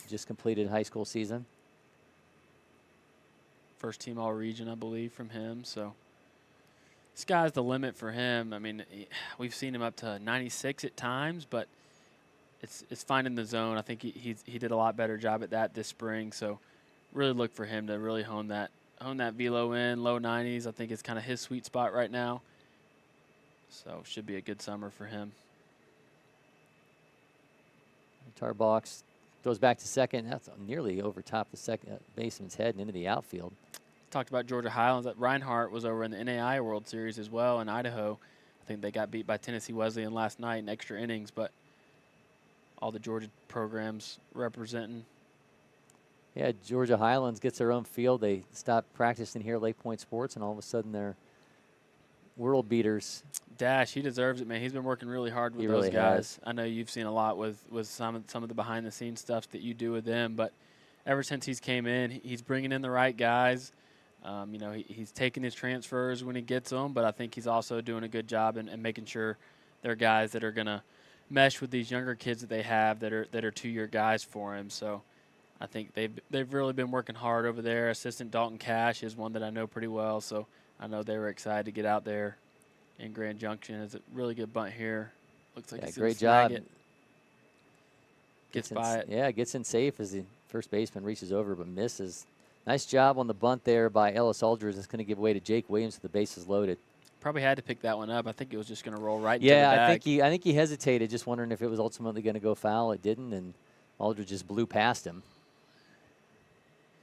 just completed high school season. First team all-region, I believe, from him. So sky's the limit for him. I mean, we've seen him up to 96 at times, but it's finding the zone. I think he did a lot better job at that this spring. So really look for him to really hone that velo in, low 90s. I think it's kind of his sweet spot right now. So should be a good summer for him. Tarbox goes back to second. That's nearly over top the second baseman's head and into the outfield. Talked about Georgia Highlands. That Reinhardt was over in the NAI World Series as well in Idaho. I think they got beat by Tennessee Wesleyan last night in extra innings, but all the Georgia programs representing. Yeah, Georgia Highlands gets their own field. They stop practicing here at LakePoint Sports, and all of a sudden they're world beaters. Dash, he deserves it, man. He's been working really hard with those guys. I know you've seen a lot with some of the behind-the-scenes stuff that you do with them, but ever since he's came in, he's bringing in the right guys. You know, he's taking his transfers when he gets them, but I think he's also doing a good job in making sure they're guys that are going to mesh with these younger kids that they have that are 2-year guys for him. So I think they've really been working hard over there. Assistant Dalton Cash is one that I know pretty well, so I know they were excited to get out there in Grand Junction. It's a really good bunt here. Looks like he's great snag job. it. Gets by it. Yeah, gets in safe as the first baseman reaches over but misses. Nice job on the bunt there by Ellis Aldridge. It's going to give way to Jake Williams with the bases loaded. Probably had to pick that one up. I think it was just going to roll right into the Yeah, bag. I think he hesitated, just wondering if it was ultimately going to go foul. It didn't, and Aldridge just blew past him.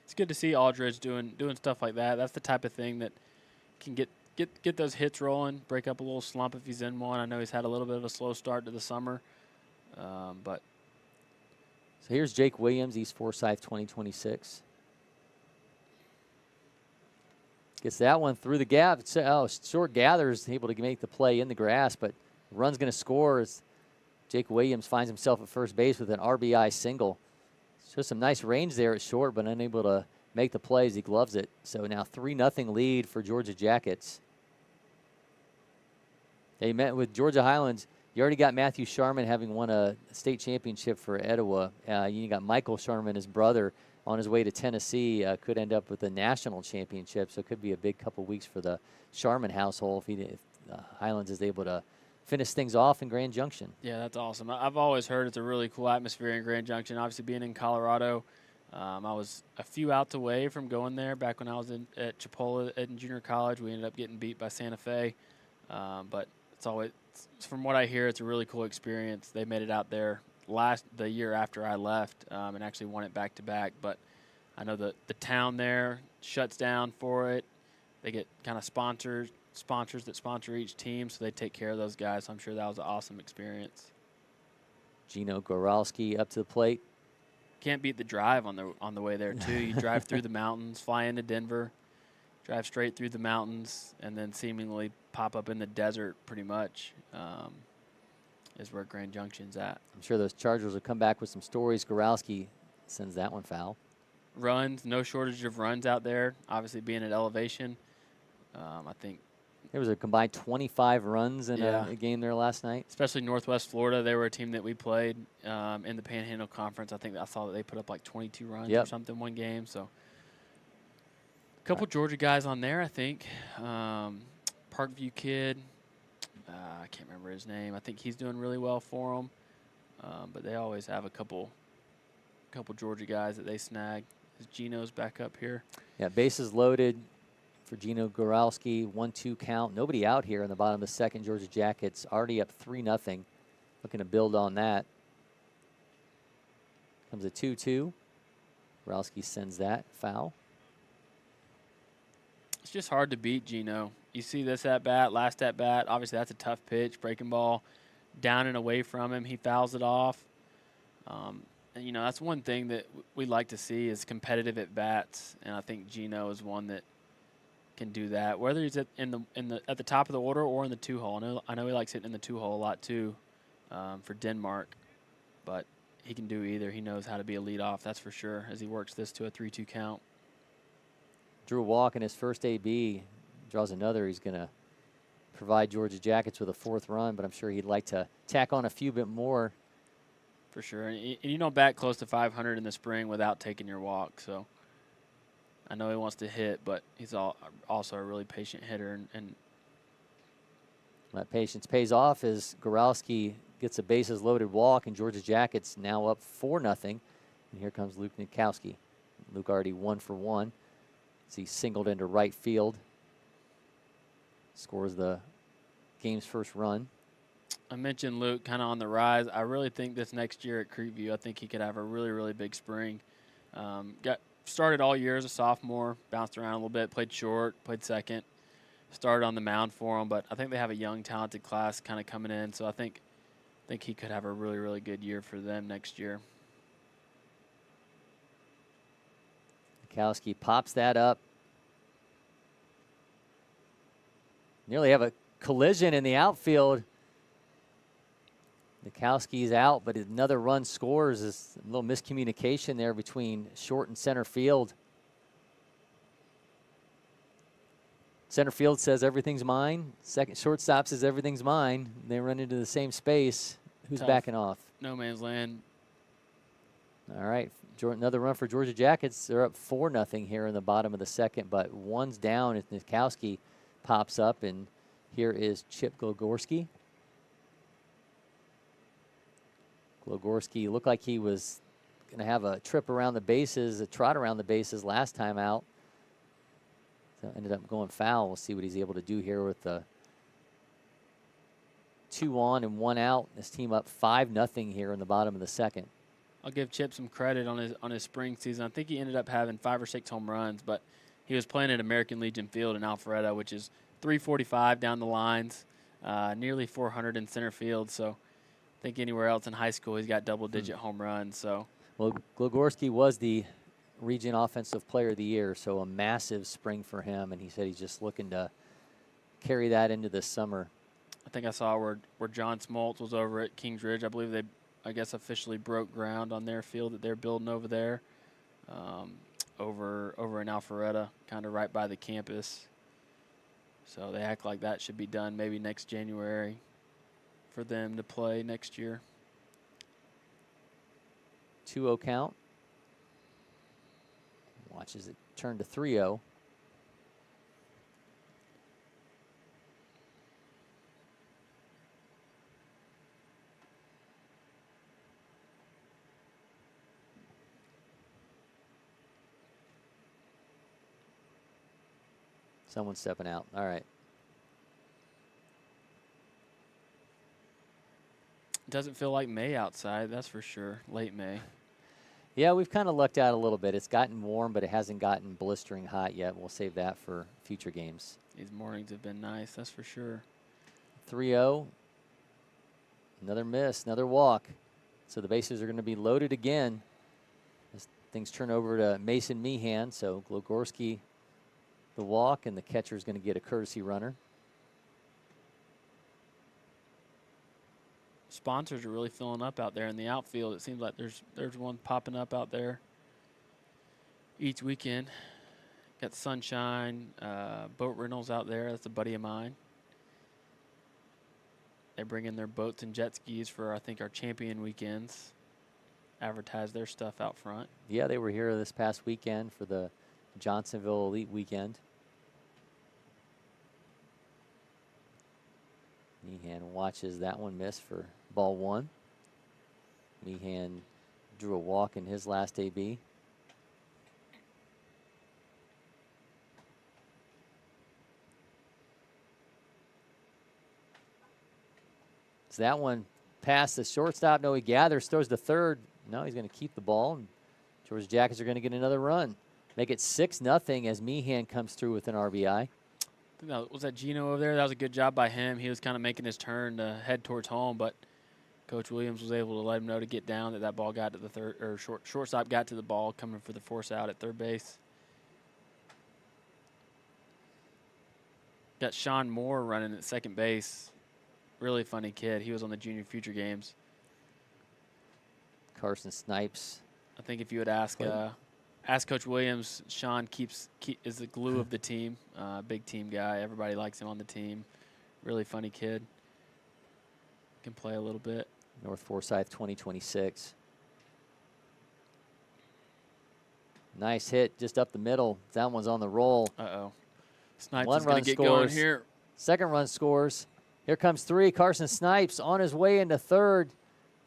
It's good to see Aldridge doing stuff like that. That's the type of thing that can get those hits rolling, break up a little slump if he's in one. I know he's had a little bit of a slow start to the summer, but. So here's Jake Williams, East Forsyth 2026. Gets that one through the gap. Short gathers, able to make the play in the grass, but run's going to score as Jake Williams finds himself at first base with an RBI single. Shows some nice range there at short, but unable to make the play as he gloves it. So now 3-0 lead for Georgia Jackets. They met with Georgia Highlands. You already got Matthew Sharman having won a state championship for Etowah. You got Michael Sharman, his brother, on his way to Tennessee, could end up with a national championship. So it could be a big couple weeks for the Sharman household if Highlands is able to finish things off in Grand Junction. Yeah, that's awesome. I've always heard it's a really cool atmosphere in Grand Junction. Obviously, being in Colorado, I was a few outs away from going there back when I was at Chipola in junior college. We ended up getting beat by Santa Fe. But it's always, from what I hear, it's a really cool experience. They made it out there the year after I left and actually won it back-to-back. But I know the town there shuts down for it. They get kind of sponsors that sponsor each team, so they take care of those guys. So I'm sure that was an awesome experience. Gino Goralski up to the plate. Can't beat the drive on the way there too. You drive through the mountains, fly into Denver, drive straight through the mountains, and then seemingly pop up in the desert pretty much is where Grand Junction's at. I'm sure those Chargers will come back with some stories. Goralski sends that one foul. Runs, no shortage of runs out there. Obviously being at elevation, I think there was a combined 25 runs in a game there last night. Especially Northwest Florida. They were a team that we played in the Panhandle Conference. I think I saw that they put up like 22 runs or something one game. So a couple Georgia guys on there, I think. Parkview kid. I can't remember his name. I think he's doing really well for them. But they always have a couple Georgia guys that they snag. Gino's back up here. Yeah, bases loaded for Gino Goralski. 1-2 count. Nobody out here in the bottom of the second. Georgia Jackets already up 3-0. Looking to build on that. Comes a 2-2. Goralski sends that foul. It's just hard to beat Gino. You see this at-bat, last at-bat. Obviously, that's a tough pitch, breaking ball down and away from him. He fouls it off. And, you know, that's one thing that we like to see is competitive at-bats, and I think Gino is one that can do that, whether he's at the top of the order or in the 2-hole. I know he likes hitting in the 2-hole a lot too for Denmark, but he can do either. He knows how to be a leadoff, that's for sure, as he works this to a 3-2 count. Drew a walk in his first AB, draws another. He's going to provide Georgia Jackets with a 4th run, but I'm sure he'd like to tack on a few bit more. For sure. And you don't bat close to 500 in the spring without taking your walk. So I know he wants to hit, but he's also a really patient hitter. And that patience pays off as Goralski gets a bases loaded walk, and Georgia Jackets now up 4-0. And here comes Luke Nikowski. Luke already 1 for 1 as he singled into right field. Scores the game's first run. I mentioned Luke kind of on the rise. I really think this next year at Creekview, I think he could have a really, really big spring. Got started all year as a sophomore, bounced around a little bit, played short, played second, started on the mound for him. But I think they have a young, talented class kind of coming in, so I think he could have a really, really good year for them next year. Mikowski pops that up. Nearly have a collision in the outfield. Mikowski's out, but another run scores. There's a little miscommunication there between short and center field. Center field says everything's mine. Second shortstop says everything's mine. They run into the same space. Who's Tough. backing off? No man's land. All right, another run for Georgia Jackets. They're up 4-0 here in the bottom of the second, but one's down as Nikowski pops up, and here is Chip Glogorski. Glogorski looked like he was going to have a trip around the bases, a trot around the bases last time out. So ended up going foul. We'll see what he's able to do here with the 2 on and 1 out. This team up 5-0 here in the bottom of the second. I'll give Chip some credit on his spring season. I think he ended up having 5 or 6 home runs, but he was playing at American Legion Field in Alpharetta, which is 345 down the lines, nearly 400 in center field. So I think anywhere else in high school he's got double-digit home runs. So, well, Glogorski was the Region Offensive Player of the Year, so a massive spring for him, and he said he's just looking to carry that into this summer. I think I saw where John Smoltz was over at Kings Ridge. I believe they, I guess, officially broke ground on their field that they're building over there, over in Alpharetta, kind of right by the campus. So they act like that should be done maybe next January for them to play next year. 2-0 count. Watches it turn to 3-0. Someone's stepping out. All right. Doesn't feel like May outside, that's for sure. Late May. Yeah, we've kind of lucked out a little bit. It's gotten warm, but it hasn't gotten blistering hot yet. We'll save that for future games. These mornings have been nice, that's for sure. 3-0. Another miss, another walk. So the bases are going to be loaded again as things turn over to Mason Meehan. So Glogorski the walk, and the catcher is going to get a courtesy runner. Sponsors are really filling up out there in the outfield. It seems like there's one popping up out there each weekend. Got Sunshine, Boat Rentals out there. That's a buddy of mine. They bring in their boats and jet skis for, I think, our champion weekends. Advertise their stuff out front. Yeah, they were here this past weekend for the Johnsonville Elite Weekend. Meehan watches that one miss for ball 1. Meehan drew a walk in his last AB. So that one past the shortstop. No, he gathers, throws to third. No, he's going to keep the ball. And Georgia Jackets are going to get another run. Make it 6-0 as Meehan comes through with an RBI. I think was that Gino over there? That was a good job by him. He was kind of making his turn to head towards home, but Coach Williams was able to let him know to get down, that ball got to the third, or shortstop got to the ball, coming for the force out at third base. Got Sean Moore running at second base. Really funny kid. He was on the Junior Future Games. Carson Snipes. I think if you would ask Coach Williams, Sean is the glue of the team. Big team guy. Everybody likes him on the team. Really funny kid. Can play a little bit. North Forsyth 2026. Nice hit just up the middle. That one's on the roll. Uh-oh. Snipes One is going run to get scores. going here. Second run scores. Here comes 3. Carson Snipes on his way into third.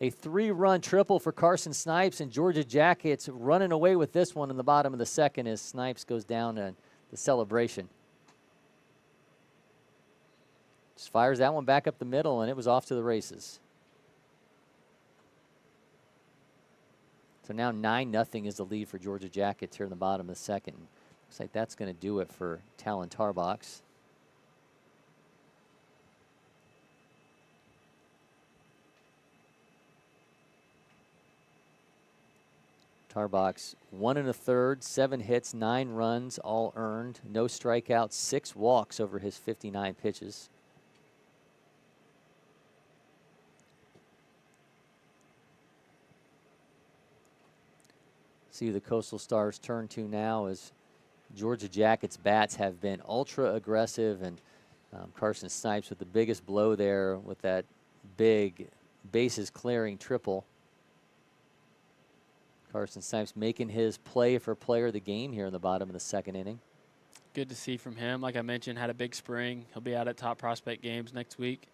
A 3-run triple for Carson Snipes, and Georgia Jackets running away with this one in the bottom of the second as Snipes goes down to the celebration. Just fires that one back up the middle, and it was off to the races. So now 9-0 is the lead for Georgia Jackets here in the bottom of the second. Looks like that's going to do it for Talon Tarbox. Tarbox 1 1/3, 7 hits, 9 runs, all earned, no strikeouts, 6 walks over his 59 pitches. See who the Coastal Stars turn to now as Georgia Jackets bats have been ultra aggressive, and Carson Snipes with the biggest blow there with that big bases clearing triple. Carson Snipes making his play for player of the game here in the bottom of the second inning. Good to see from him. Like I mentioned, had a big spring. He'll be out at Top Prospect Games next week.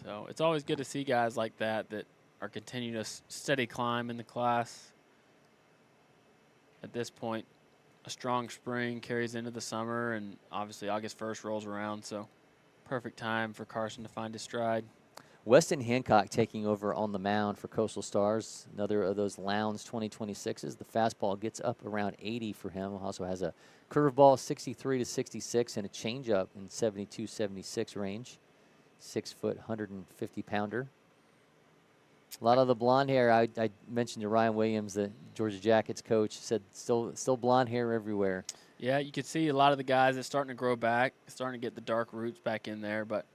So it's always good to see guys like that that are continuing a steady climb in the class. At this point, a strong spring carries into the summer, and obviously August 1st rolls around, so perfect time for Carson to find his stride. Weston Hancock taking over on the mound for Coastal Stars. Another of those Lowndes 2026s. The fastball gets up around 80 for him. Also has a curveball 63 to 66 and a changeup in 72-76 range. 6 foot, 150 pounder. A lot of the blonde hair. I mentioned to Ryan Williams, the Georgia Jackets coach, said still blonde hair everywhere. Yeah, you can see a lot of the guys that's starting to grow back, starting to get the dark roots back in there, but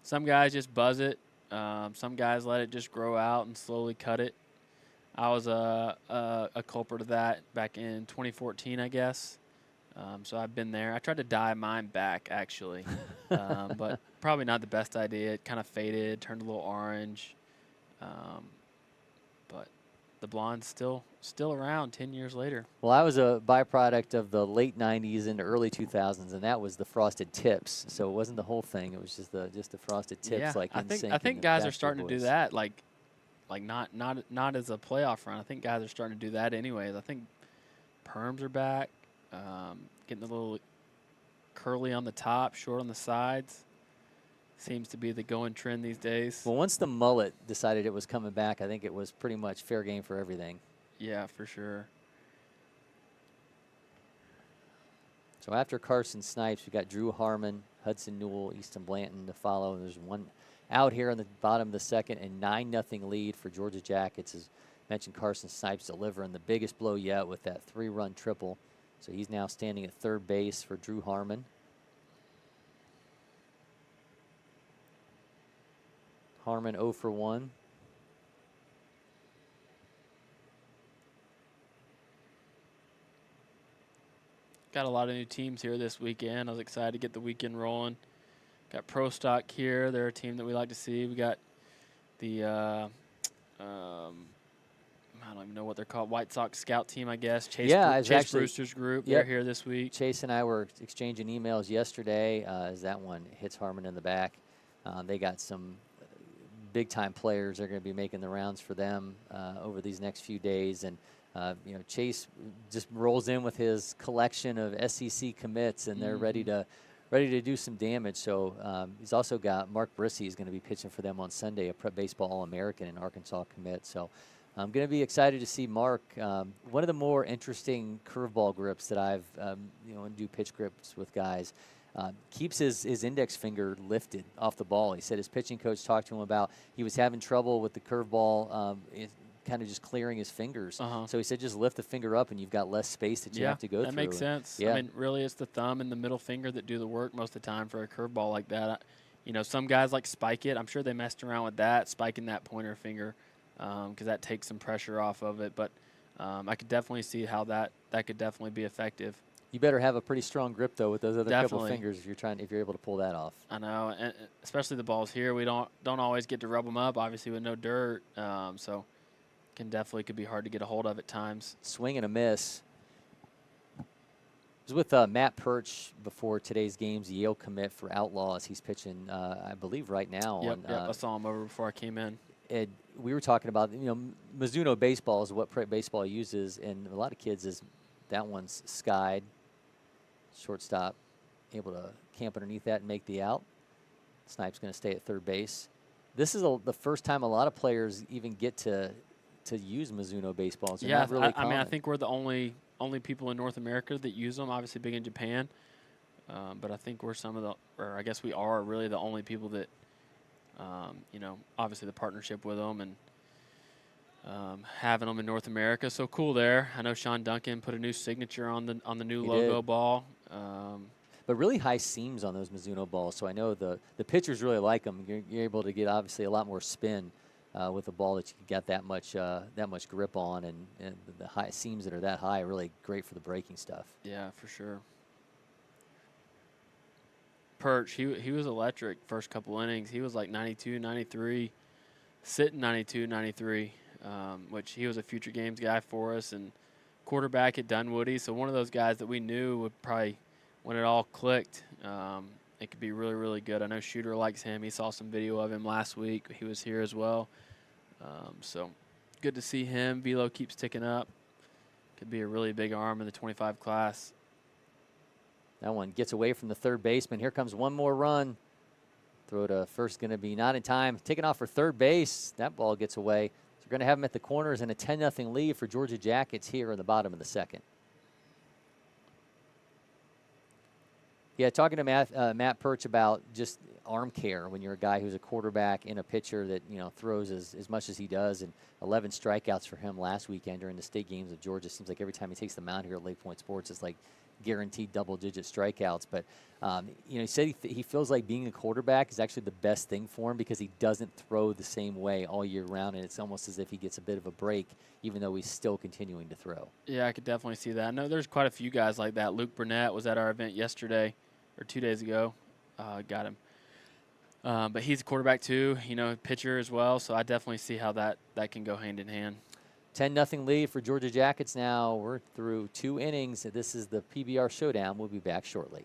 some guys just buzz it. Some guys let it just grow out and slowly cut it. I was a culprit of that back in 2014, I guess. So I've been there. I tried to dye mine back, actually, but probably not the best idea. It kind of faded, turned a little orange. But the blonde's still around 10 years later. Well, I was a byproduct of the late 90s into early 2000s, and that was the frosted tips. So it wasn't the whole thing. It was just the frosted tips. Yeah, like I think guys are starting to do that. Like not as a playoff run. I think guys are starting to do that anyways. I think perms are back, getting a little curly on the top, short on the sides. Seems to be the going trend these days. Well, once the mullet decided it was coming back, I think it was pretty much fair game for everything. Yeah, for sure. So after Carson Snipes, we got Drew Harmon, Hudson Newell, Easton Blanton to follow. There's one out here on the bottom of the second, and 9-0 lead for Georgia Jackets. As mentioned, Carson Snipes delivering the biggest blow yet with that 3-run triple. So he's now standing at third base for Drew Harmon. Harmon 0 for 1. Got a lot of new teams here this weekend. I was excited to get the weekend rolling. Got Pro Stock here. They're a team that we like to see. We got the, I don't even know what they're called, White Sox scout team, I guess. Chase Brewster's group. Yep. They're here this week. Chase and I were exchanging emails yesterday as that one hits Harmon in the back. They got some big-time players are going to be making the rounds for them over these next few days. And, Chase just rolls in with his collection of SEC commits, and they're ready to do some damage. So he's also got Mark Brissy is going to be pitching for them on Sunday, a prep baseball All-American and Arkansas commit. So I'm going to be excited to see Mark. One of the more interesting curveball grips that I've, and do pitch grips with guys. Keeps his index finger lifted off the ball. He said his pitching coach talked to him about he was having trouble with the curveball, kind of just clearing his fingers. So he said just lift the finger up and you've got less space that you have to go through. That makes sense. Yeah. I mean, really it's the thumb and the middle finger that do the work most of the time for a curveball like that. Some guys like spike it. I'm sure they messed around with that, spiking that pointer finger, because that takes some pressure off of it. But I could definitely see how that could definitely be effective. You better have a pretty strong grip though with those other couple Definitely. fingers if you're able to pull that off. I know, and especially the balls here, we don't always get to rub them up, obviously with no dirt, so could be hard to get a hold of at times. Swing and a miss. I was with Matt Perch before today's games, Yale commit for Outlaws. He's pitching, I believe, right now. Yep, I saw him over before I came in. We were talking about, Mizuno baseball is what prep baseball uses, and a lot of kids that one's skied. Shortstop able to camp underneath that and make the out. Snipe's going to stay at third base. This is the first time a lot of players even get to use Mizuno baseballs. They're not really common. I think we're the only people in North America that use them. Obviously, big in Japan, but I think we're I guess we are really the only people that, obviously the partnership with them and having them in North America. So cool there. I know Sean Duncan put a new signature on the new logo ball. But really high seams on those Mizuno balls, so I know the pitchers really like them. You're able to get obviously a lot more spin with a ball that you can get that much grip on, and the high seams that are that high are really great for the breaking stuff. Yeah, for sure. Perch, he was electric first couple innings. He was like 92, 93, sitting 92, 93, which he was a future games guy for us and quarterback at Dunwoody. So one of those guys that we knew would probably, when it all clicked, it could be really, really good. I know Shooter likes him. He saw some video of him last week. He was here as well. So good to see him. Velo keeps ticking up. Could be a really big arm in the 25 class. That one gets away from the third baseman. Here comes one more run. Throw to first going to be not in time. Taking off for third base. That ball gets away. So we're going to have him at the corners and a 10-0 lead for Georgia Jackets here in the bottom of the second. Yeah, talking to Matt Perch about just arm care when you're a guy who's a quarterback and a pitcher that throws as much as he does, and 11 strikeouts for him last weekend during the state games of Georgia. Seems like every time he takes the mound here at LakePoint Sports, it's like guaranteed double-digit strikeouts. But he said he feels like being a quarterback is actually the best thing for him because he doesn't throw the same way all year round, and it's almost as if he gets a bit of a break, even though he's still continuing to throw. Yeah, I could definitely see that. I know there's quite a few guys like that. Luke Burnett was at our event yesterday. Or 2 days ago, got him. But he's a quarterback too, pitcher as well. So I definitely see how that can go hand in hand. 10-0 lead for Georgia Jackets now. We're through 2 innings. This is the PBR Showdown. We'll be back shortly.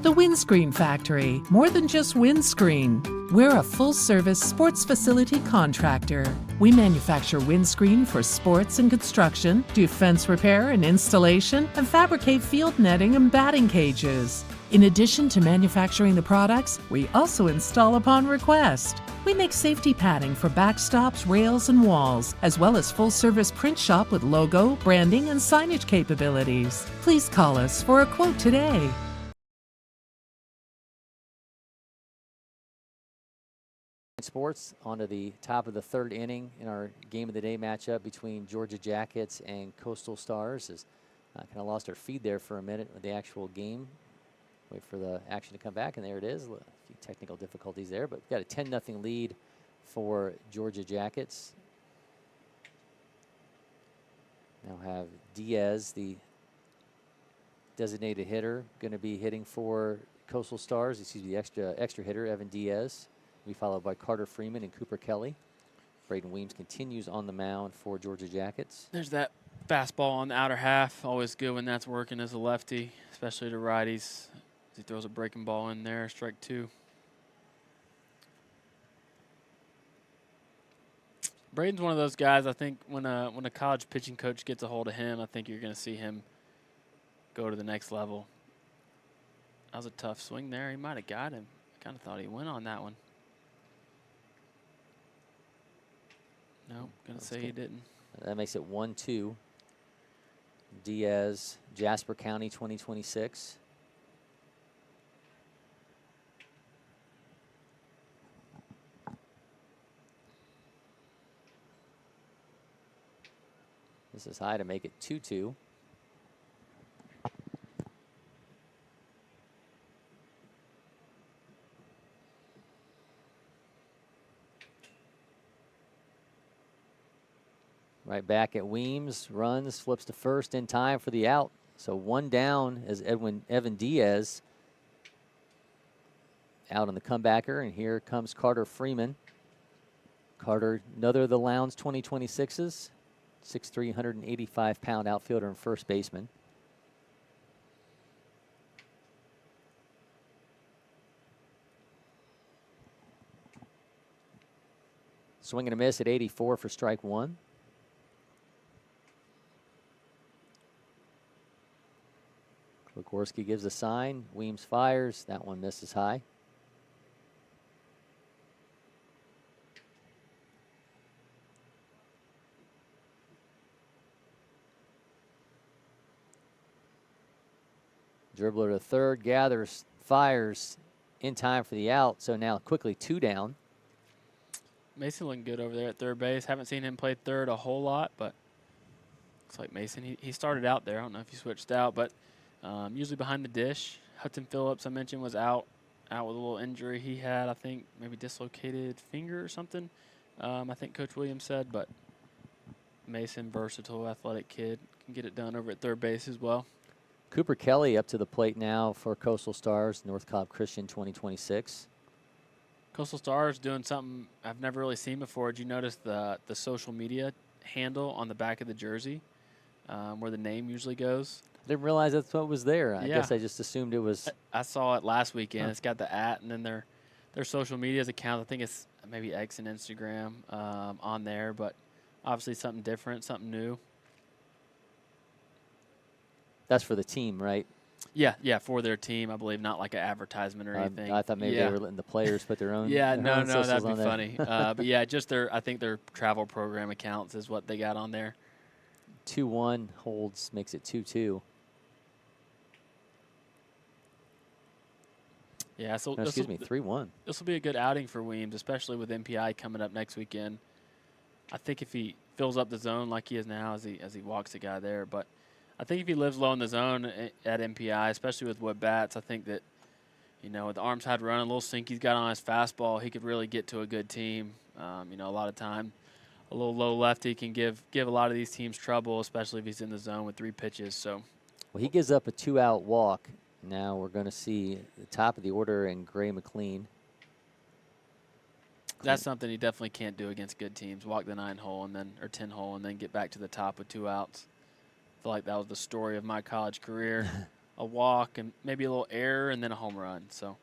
The Windscreen Factory, more than just windscreen. We're a full-service sports facility contractor. We manufacture windscreen for sports and construction, do fence repair and installation, and fabricate field netting and batting cages. In addition to manufacturing the products, we also install upon request. We make safety padding for backstops, rails, and walls, as well as full-service print shop with logo, branding, and signage capabilities. Please call us for a quote today. Sports onto the top of the third inning in our game of the day matchup between Georgia Jackets and Coastal Stars. Is kind of lost our feed there for a minute with the actual game. Wait for the action to come back, and there it is. A few technical difficulties there, but we've got a 10-0 lead for Georgia Jackets. Now have Diaz, the designated hitter, going to be hitting for Coastal Stars. Excuse me, the extra hitter, Evan Diaz. Be followed by Carter Freeman and Cooper Kelly. Braden Weems continues on the mound for Georgia Jackets. There's that fastball on the outer half. Always good when that's working as a lefty, especially to righties. He throws a breaking ball in there, strike 2. Braden's one of those guys, I think, when a college pitching coach gets a hold of him, I think you're going to see him go to the next level. That was a tough swing there. He might have got him. I kind of thought he went on that one. No, gonna say he didn't. That makes it 1-2. Diaz, Jasper County 2026. This is high to make it 2-2. Right back at Weems, runs, flips to first in time for the out. So one down as Evan Diaz out on the comebacker, and here comes Carter Freeman. Carter, another of the Lowndes 2026s, 6'3", 185-pound outfielder and first baseman. Swing and a miss at 84 for strike one. Kowarski gives a sign. Weems fires. That one misses high. Dribbler to third, gathers, fires in time for the out. So now quickly 2 down. Mason looking good over there at third base. Haven't seen him play third a whole lot, but looks like Mason. He started out there. I don't know if he switched out, but usually behind the dish. Hudson Phillips, I mentioned, was out with a little injury he had. I think maybe dislocated finger or something. I think Coach Williams said, but Mason, versatile, athletic kid, can get it done over at third base as well. Cooper Kelly up to the plate now for Coastal Stars, North Cobb Christian 2026. Coastal Stars doing something I've never really seen before. Did you notice the social media handle on the back of the jersey where the name usually goes? I didn't realize that's what was there. I Yeah. guess I just assumed it was. I saw it last weekend. Huh. It's got the @ and then their social media's account. I think it's maybe X and Instagram on there, but obviously something different, something new. That's for the team, right? Yeah, for their team, I believe, not like an advertisement or anything. I thought maybe they were letting the players put their own. Yeah, their own no, that'd be on funny. But yeah, just I think their travel program accounts is what they got on there. 2-1 holds, makes it 2-2. Yeah, so no, excuse me, 3-1. This will be a good outing for Weems, especially with MPI coming up next weekend. I think if he fills up the zone like he is now, as he walks the guy there, but I think if he lives low in the zone at MPI, especially with wood bats, I think that, with the arm side run, a little sink he's got on his fastball, he could really get to a good team. A lot of time, a little low lefty can give a lot of these teams trouble, especially if he's in the zone with 3 pitches. So, well, he gives up a 2-out walk. Now we're going to see the top of the order and Gray McLean. That's something he definitely can't do against good teams. Walk the 9-hole or 10-hole and then get back to the top with 2 outs. I feel like that was the story of my college career. A walk and maybe a little error and then a home run. So,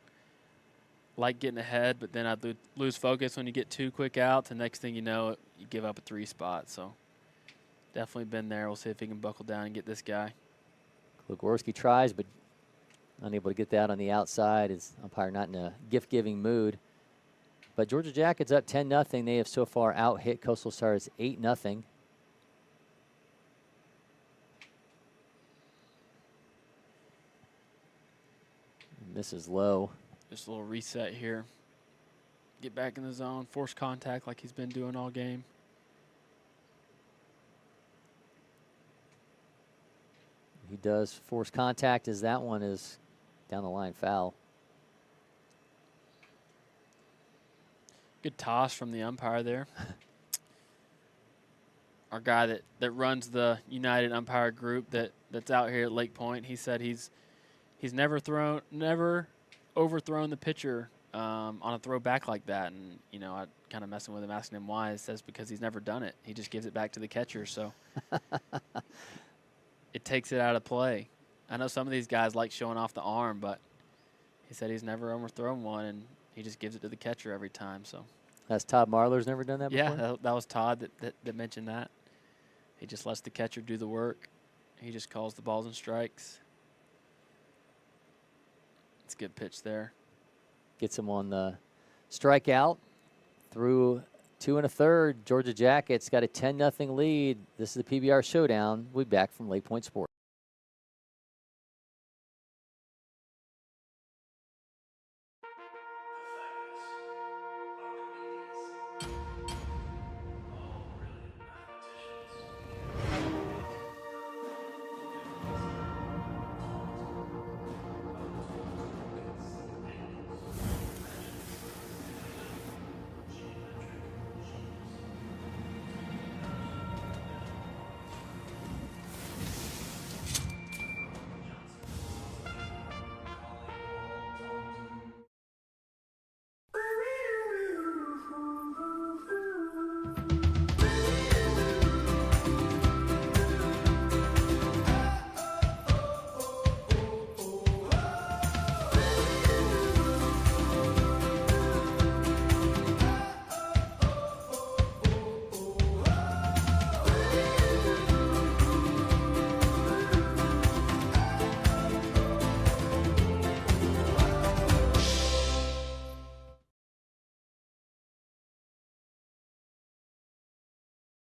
like getting ahead, but then I'd lose focus when you get 2 quick outs, and next thing you know, you give up a 3 spot. So, definitely been there. We'll see if he can buckle down and get this guy. Kowarski tries, but unable to get that on the outside. His umpire not in a gift-giving mood. But Georgia Jackets up 10-0. They have so far out-hit Coastal Stars 8-0. Misses low. Just a little reset here. Get back in the zone, force contact like he's been doing all game. He does force contact as that one is down the line foul. Good toss from the umpire there. Our guy that runs the United Umpire group that's out here at LakePoint, he said he's never overthrown the pitcher on a throw back like that. And, I kind of messing with him, asking him why. It says because he's never done it. He just gives it back to the catcher. So it takes it out of play. I know some of these guys like showing off the arm, but he said he's never overthrown one, and he just gives it to the catcher every time. So has Todd Marler's never done that before? Yeah, that was Todd that mentioned that. He just lets the catcher do the work. He just calls the balls and strikes. It's a good pitch there. Gets him on the strikeout through 2 1/3. Georgia Jackets got a 10-0 lead. This is the PBR Showdown. We'll be back from LakePoint Sports.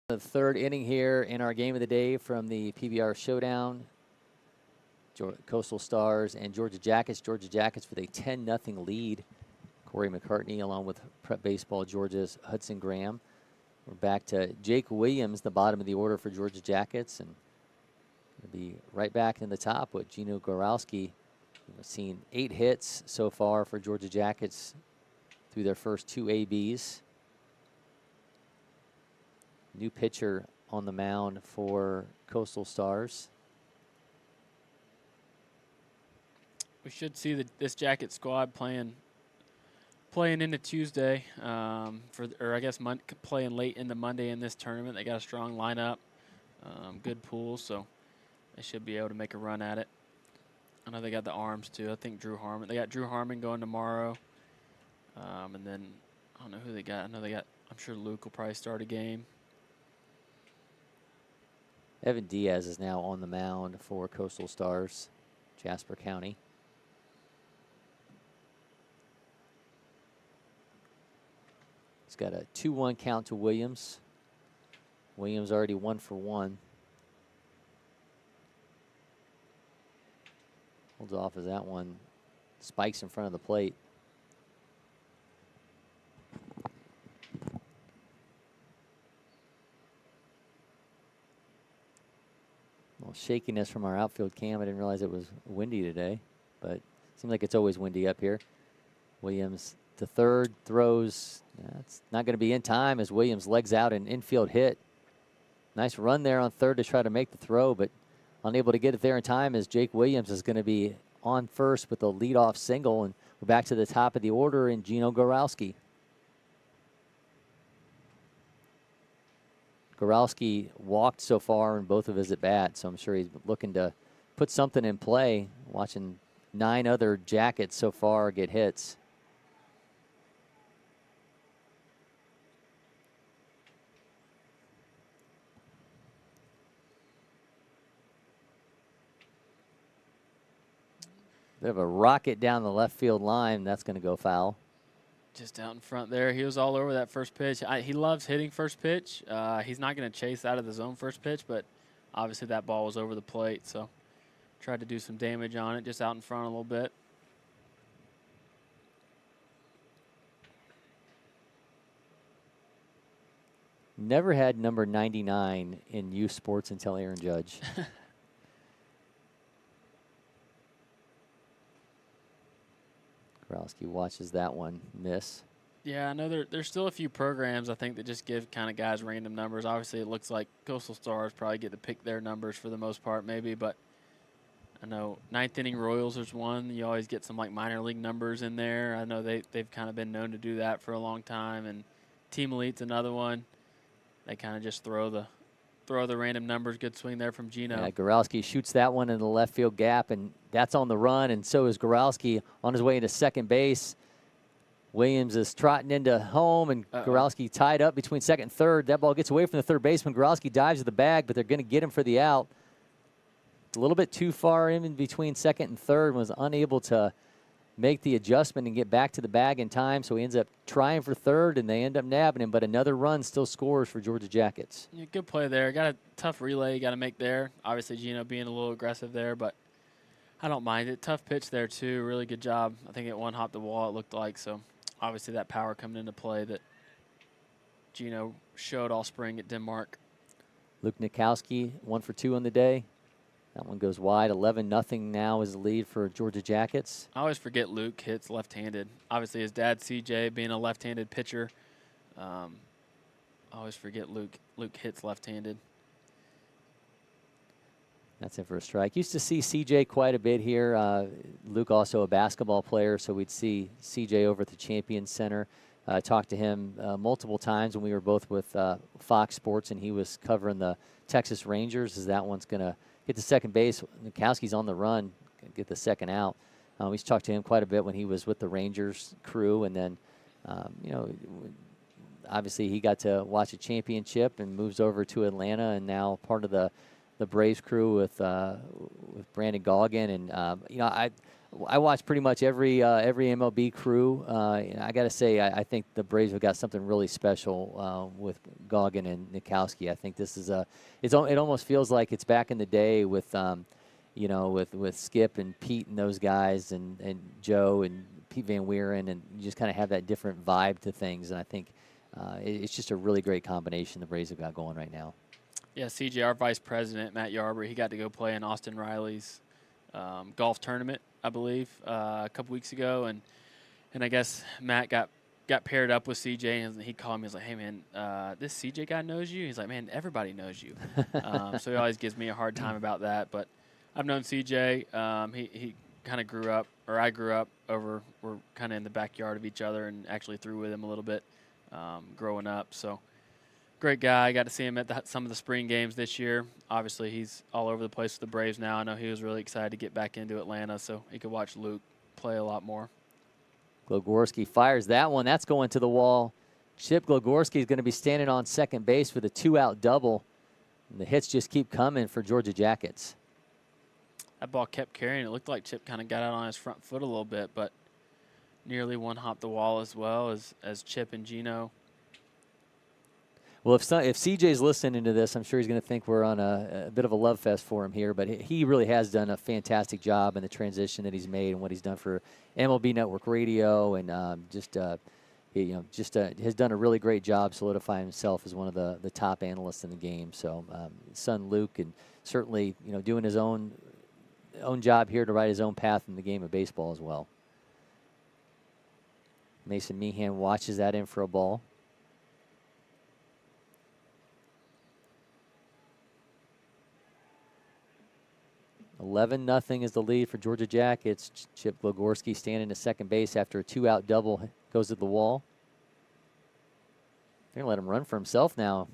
The third inning here in our game of the day from the PBR Showdown. Coastal Stars and Georgia Jackets. Georgia Jackets with a 10-0 lead. Cory McCartney along with Prep Baseball Georgia's Hudson Graham. We're back to Jake Williams, the bottom of the order for Georgia Jackets, and we'll be right back in the top with Gino Gorowski. We've seen 8 hits so far for Georgia Jackets through their first 2 ABs. New pitcher on the mound for Coastal Stars. We should see this Jacket squad playing into Tuesday, or I guess playing late into Monday in this tournament. They got a strong lineup, good pool, so they should be able to make a run at it. I know they got the arms too. I think they got Drew Harmon going tomorrow, and then I don't know who they got. I'm sure Luke will probably start a game. Evan Diaz is now on the mound for Coastal Stars, Jasper County. He's got a 2-1 count to Williams. Williams already 1 for 1. Holds off as that one spikes in front of the plate. Shakiness from our outfield cam. I didn't realize it was windy today, but it seems like it's always windy up here. Williams to third, throws. It's not going to be in time as Williams legs out an infield hit. Nice run there on third to try to make the throw, but unable to get it there in time as Jake Williams is going to be on first with a leadoff single, and we're back to the top of the order in Gino Gorowski. Gorowski walked so far in both of his at-bats, so I'm sure he's looking to put something in play, watching 9 other Jackets so far get hits. Bit of a rocket down the left field line. That's going to go foul. Just out in front there. He was all over that first pitch. He loves hitting first pitch. He's not going to chase out of the zone first pitch, but obviously that ball was over the plate, so tried to do some damage on it, just out in front a little bit. Never had number 99 in youth sports until Aaron Judge. Gorowski watches that one miss. Yeah, I know there's still a few programs, I think, that just give kind of guys random numbers. Obviously, it looks like Coastal Stars probably get to pick their numbers for the most part, maybe. But I know 9th Inning Royals is one. You always get some, like, minor league numbers in there. I know they've kind of been known to do that for a long time. And Team Elite's another one. They kind of just throw the random numbers. Good swing there from Gino. Yeah, Gorowski shoots that one in the left field gap, and that's on the run, and so is Gorowski on his way into second base. Williams is trotting into home, and Gorowski tied up between second and third. That ball gets away from the third baseman. Gorowski dives to the bag, but they're going to get him for the out. A little bit too far in between second and third, was unable to make the adjustment and get back to the bag in time. So he ends up trying for third, and they end up nabbing him. But another run still scores for Georgia Jackets. Yeah, good play there. Got a tough relay you got to make there. Obviously, Gino being a little aggressive there, but I don't mind it. Tough pitch there, too. Really good job. I think it one-hopped the wall, it looked like. So, obviously, that power coming into play that Gino showed all spring at Denmark. Luke Nikowski, 1 for 2 on the day. That one goes wide. 11-0 now is the lead for Georgia Jackets. I always forget Luke hits left-handed. Obviously, his dad, CJ, being a left-handed pitcher. I always forget Luke hits left-handed. That's in for a strike. Used to see CJ quite a bit here. Luke also a basketball player, so we'd see CJ over at the Champion Center. Talked to him multiple times when we were both with Fox Sports, and he was covering the Texas Rangers, as that one's going to hit the second base. Nikowski's on the run, get the second out. We talked to him quite a bit when he was with the Rangers crew, and then, obviously he got to watch a championship and moves over to Atlanta, and now part of the Braves crew with Brandon Goggin. And, I watch pretty much every MLB crew. I got to say, I think the Braves have got something really special with Goggin and Nikowski. I think this is it almost feels like it's back in the day with, with Skip and Pete and those guys and Joe and Pete Van Wieren, and you just kind of have that different vibe to things. And I think it's just a really great combination the Braves have got going right now. Yeah, CJ, our vice president, Matt Yarber, he got to go play in Austin Riley's golf tournament, I believe, a couple weeks ago, and I guess Matt got paired up with CJ, and he called me. He was like, "Hey man, this CJ guy knows you." He's like, "Man, everybody knows you." So he always gives me a hard time about that. But I've known CJ. He kind of grew up, or I grew up over. We're kind of in the backyard of each other, and actually threw with him a little bit growing up. So great guy. I got to see him at some of the spring games this year. Obviously, he's all over the place with the Braves now. I know he was really excited to get back into Atlanta so he could watch Luke play a lot more. Glogorski fires that one. That's going to the wall. Chip Glogorski is going to be standing on second base with a 2-out double. And the hits just keep coming for Georgia Jackets. That ball kept carrying. It looked like Chip kind of got out on his front foot a little bit, but nearly one-hopped the wall as well as Chip and Gino. Well, if CJ's listening to this, I'm sure he's going to think we're on a bit of a love fest for him here. But he really has done a fantastic job in the transition that he's made and what he's done for MLB Network Radio, and has done a really great job solidifying himself as one of the top analysts in the game. So, son Luke, and certainly doing his own job here to write his own path in the game of baseball as well. Mason Meehan watches that in for a ball. 11-0 is the lead for Georgia Jackets. Chip Glogorski standing at second base after a 2-out double goes to the wall. They're going to let him run for himself now.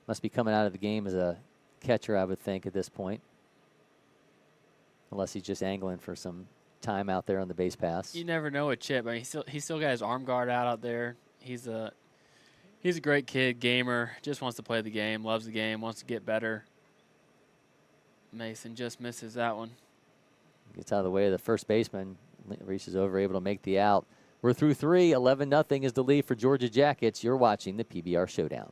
Must be coming out of the game as a catcher, I would think, at this point. Unless he's just angling for some time out there on the base pass. You never know with Chip. I mean, he's still got his arm guard out there. He's a great kid, gamer, just wants to play the game, loves the game, wants to get better. Mason just misses that one. Gets out of the way of the first baseman, reaches over, able to make the out. We're through 3. 11-0 is the lead for Georgia Jackets. You're watching the PBR Showdown.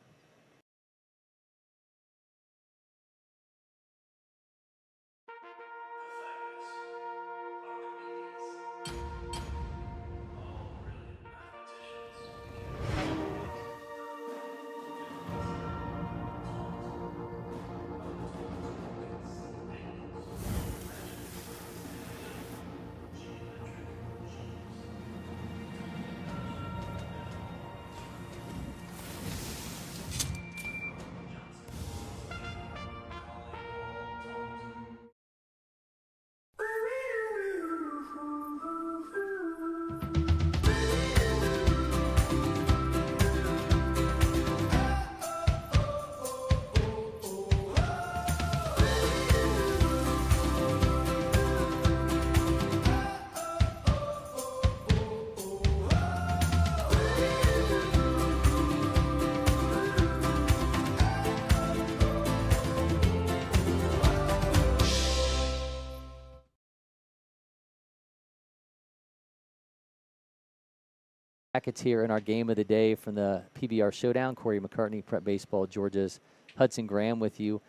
Jackets here in our game of the day from the PBR Showdown. Cory McCartney, Prep Baseball, Georgia's Hudson Graham with you.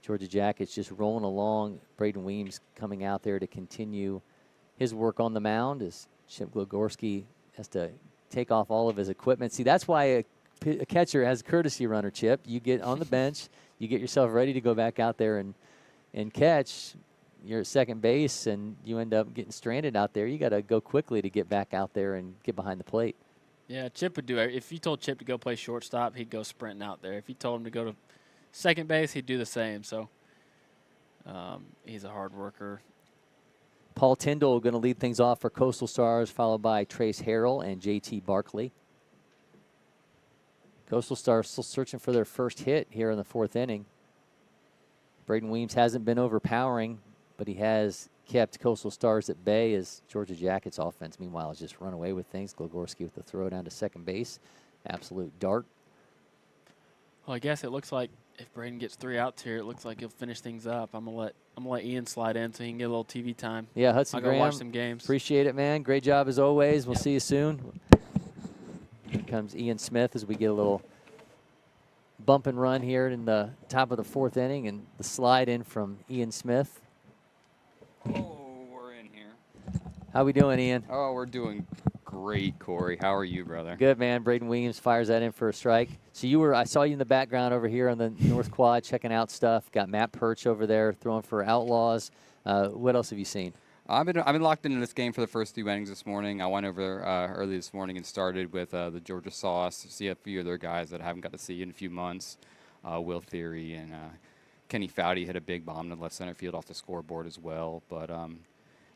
Georgia Jackets just rolling along. Braden Weems coming out there to continue his work on the mound as Chip Glogorski has to take off all of his equipment. See, that's why a catcher has a courtesy runner, Chip. You get on the bench, you get yourself ready to go back out there and catch. You're at second base, and you end up getting stranded out there. You got to go quickly to get back out there and get behind the plate. Yeah, Chip would do it. If you told Chip to go play shortstop, he'd go sprinting out there. If you told him to go to second base, he'd do the same. So he's a hard worker. Paul Tyndall going to lead things off for Coastal Stars, followed by Trace Harrell and JT Barkley. Coastal Stars still searching for their first hit here in the fourth inning. Braden Weems hasn't been overpowering, but he has kept Coastal Stars at bay as Georgia Jackets offense, meanwhile, has just run away with things. Glogorski with the throw down to second base. Absolute dart. Well, I guess it looks like if Braden gets 3 outs here, it looks like he'll finish things up. I'm gonna let Ian slide in so he can get a little TV time. Yeah, Hudson I'll go Graham, watch some games. Appreciate it, man. Great job as always. We'll see you soon. Here comes Ian Smith as we get a little bump and run here in the top of the fourth inning, and the slide in from Ian Smith. Oh, we're in here. How we doing, Ian? Oh, we're doing great, Cory. How are you, brother? Good, man. Braden Weems fires that in for a strike. So I saw you in the background over here on the North Quad checking out stuff. Got Matt Perch over there throwing for Outlaws. What else have you seen? I've been locked into this game for the first 2 innings this morning. I went over early this morning and started with the Georgia Sauce to see a few of their guys that I haven't got to see in a few months. Will Theory and Kenny Foudy hit a big bomb to left center field off the scoreboard as well. But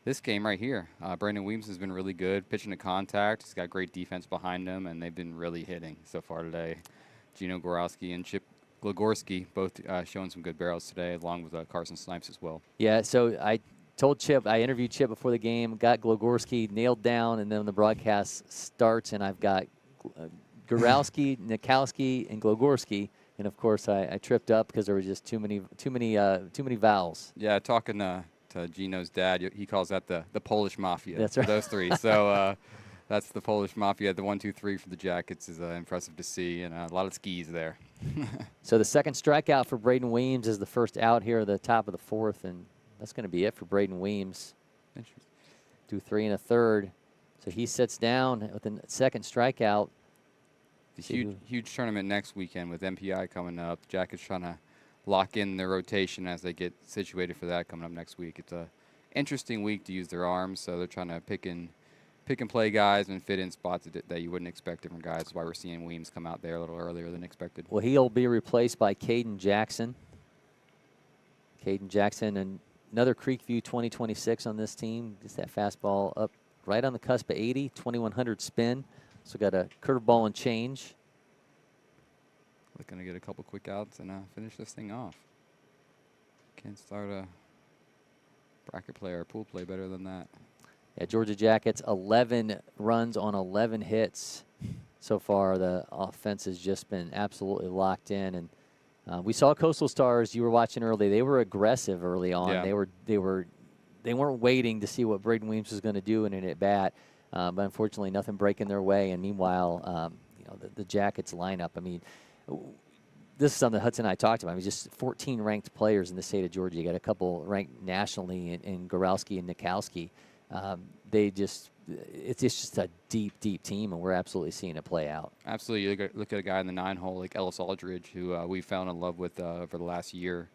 this game right here, Brandon Weems has been really good, pitching to contact. He's got great defense behind him, and they've been really hitting so far today. Gino Gorowski and Chip Glogorski both showing some good barrels today, along with Carson Snipes as well. Yeah, so I told Chip, I interviewed Chip before the game, got Glogorski nailed down, and then the broadcast starts, and I've got Gorowski, Nikowski, and Glogorski. And of course, I tripped up because there were just too many vowels. Yeah, talking to Gino's dad, he calls that the Polish Mafia. That's right. Those three. So that's the Polish Mafia. The 1, 2, 3 for the Jackets is impressive to see, and a lot of skis there. So the second strikeout for Braden Weems is the first out here at the top of the fourth, and that's going to be it for Braden Weems. Do 3 1/3. So he sits down with the second strikeout. The huge tournament next weekend with MPI coming up. The Jackets trying to lock in their rotation as they get situated for that coming up next week. It's a interesting week to use their arms, so they're trying to pick and play guys and fit in spots that you wouldn't expect different guys. That's why we're seeing Weems come out there a little earlier than expected. Well, he'll be replaced by Caden Jackson. Caden Jackson, and another Creekview 2026 on this team. Just that fastball up right on the cusp of 80, 2100 spin. So got a curveball and change. Looking to get a couple quick outs and finish this thing off. Can't start a bracket play or a pool play better than that. Yeah, Georgia Jackets, 11 runs on 11 hits so far. The offense has just been absolutely locked in. And we saw Coastal Stars, you were watching early, they were aggressive early on. Yeah. They weren't waiting to see what Braden Weems was going to do in an at-bat. But unfortunately, nothing breaking their way. And meanwhile, the Jackets lineup, I mean, this is something Hudson and I talked about. I mean, just 14 ranked players in the state of Georgia. You got a couple ranked nationally in Gorowski and Nikowski. It's just a deep team, and we're absolutely seeing it play out. Absolutely. You look at a guy in the 9-hole like Ellis Aldridge, who we fell in love with for the last year.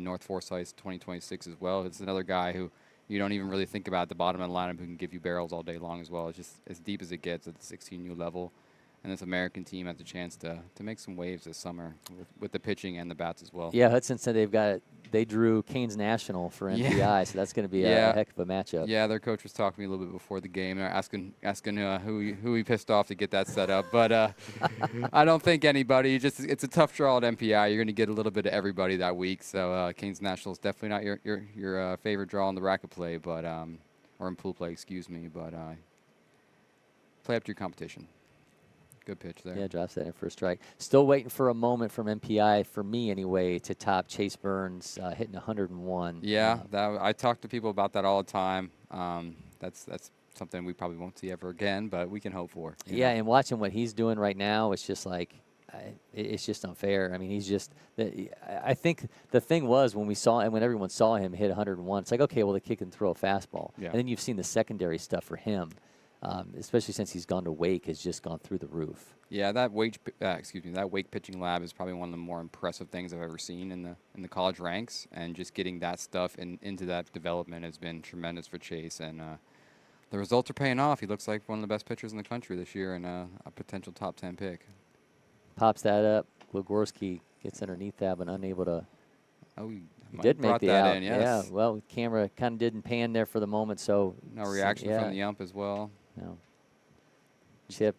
North Forsyth 2026 as well. It's another guy who you don't even really think about at the bottom of the lineup who can give you barrels all day long as well. It's just as deep as it gets at the 16U level. And this American team has a chance to make some waves this summer with the pitching and the bats as well. Yeah, Hudson said they drew Canes National for MPI, so that's going to be a heck of a matchup. Yeah, their coach was talking to me a little bit before the game, asking who he pissed off to get that set up. But I don't think anybody. It's a tough draw at MPI. You're going to get a little bit of everybody that week. So Canes National is definitely not your favorite draw in the racket play, but or in pool play, excuse me. But play up to your competition. Good pitch there. Yeah, drops that in for a strike. Still waiting for a moment from MPI, for me anyway, to top Chase Burns hitting 101. Yeah, I talk to people about that all the time. That's something we probably won't see ever again, but we can hope for. Yeah, and watching what he's doing right now, it's just like, it's just unfair. I mean, he's just, I think the thing was when we saw, and when everyone saw him hit 101, it's like, okay, well, the kid can throw a fastball. Yeah. And then you've seen the secondary stuff for him, especially since he's gone to Wake, has just gone through the roof. Yeah, that Wake pitching lab is probably one of the more impressive things I've ever seen in the college ranks, and just getting that stuff into that development has been tremendous for Chase, and the results are paying off. He looks like one of the best pitchers in the country this year, and a potential top 10 pick. Pops that up. Glogorski gets underneath that, but unable to. Oh, he did make the out. in, yes. Yeah, well, camera kind of didn't pan there for the moment, so. No reaction from the ump as well. No. Chip,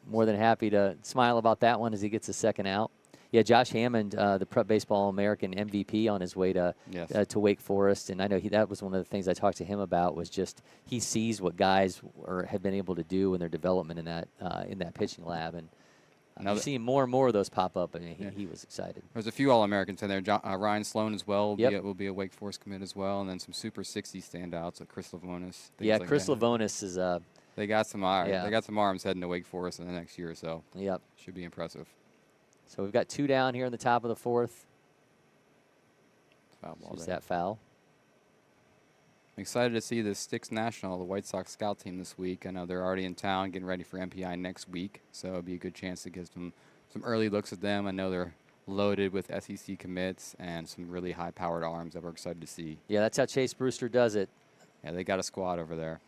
more than happy to smile about that one as he gets a second out. Yeah, Josh Hammond, the Prep Baseball American MVP on his way to Wake Forest, and I know that was one of the things I talked to him about, was just he sees what guys have been able to do in their development in that pitching lab, and I'm seeing more and more of those pop up, and he was excited. There's a few All-Americans in there. Ryan Sloan as well will be a Wake Forest commit as well, and then some Super 60 standouts like Chris Lavonis. Yeah, like Chris Lavonis is they got some they got some arms heading to Wake Forest in the next year or so. Yep. Should be impressive. So we've got 2 down here in the top of the 4th. Foul ball. Is that foul? I'm excited to see the Styx National, the White Sox scout team this week. I know they're already in town getting ready for MPI next week, so it'll be a good chance to get some early looks at them. I know they're loaded with SEC commits and some really high-powered arms that we're excited to see. Yeah, that's how Chase Brewster does it. Yeah, they got a squad over there.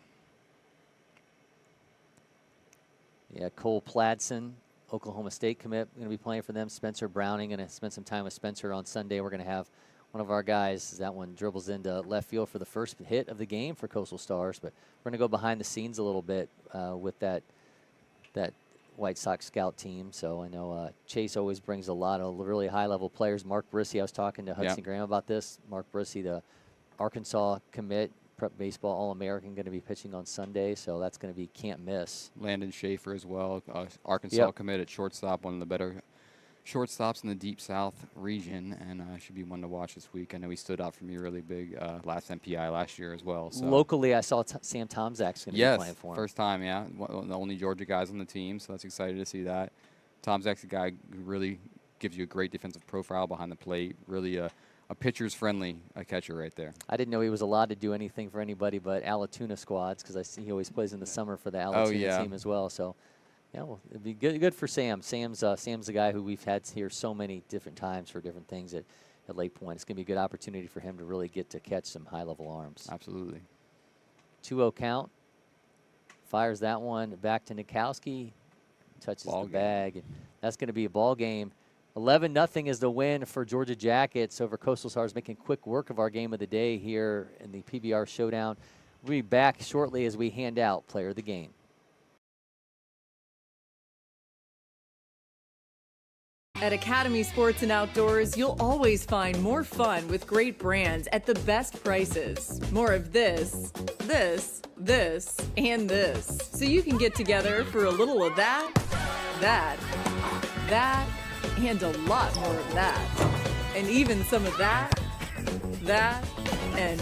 Yeah, Cole Pladson, Oklahoma State commit, going to be playing for them. Spencer Browning, going to spend some time with Spencer on Sunday. We're going to have one of our guys, that one dribbles into left field for the first hit of the game for Coastal Stars, but we're going to go behind the scenes a little bit with that White Sox scout team. So I know Chase always brings a lot of really high-level players. Mark Brissy, I was talking to Hudson Graham about this. Mark Brissy, the Arkansas commit, Prep Baseball All-American, going to be pitching on Sunday, so that's going to be can't miss. Landon Schaefer as well, Arkansas commit at shortstop, one of the better shortstops in the Deep South region, and should be one to watch this week. I know he stood out for me really big last MPI last year as well. So. Locally, I saw Sam Tomczak's going to be playing for him. First time, one of the only Georgia guys on the team, so that's excited to see that. Tomczak's a guy who really gives you a great defensive profile behind the plate, really a pitcher's friendly catcher right there. I didn't know he was allowed to do anything for anybody but Alatoona squads, because I see he always plays in the summer for the Alatoona team as well. So, yeah, well, it'd be good for Sam. Sam's the guy who we've had here so many different times for different things at LakePoint. It's going to be a good opportunity for him to really get to catch some high-level arms. Absolutely. 2-0 count. Fires that one back to Nikowski. Touches the bag. And that's going to be a ball game. 11-0 is the win for Georgia Jackets over Coastal Stars, making quick work of our game of the day here in the PBR Showdown. We'll be back shortly as we hand out Player of the Game. At Academy Sports and Outdoors, you'll always find more fun with great brands at the best prices. More of this, and this. So you can get together for a little of that, and a lot more of that. And even some of that, and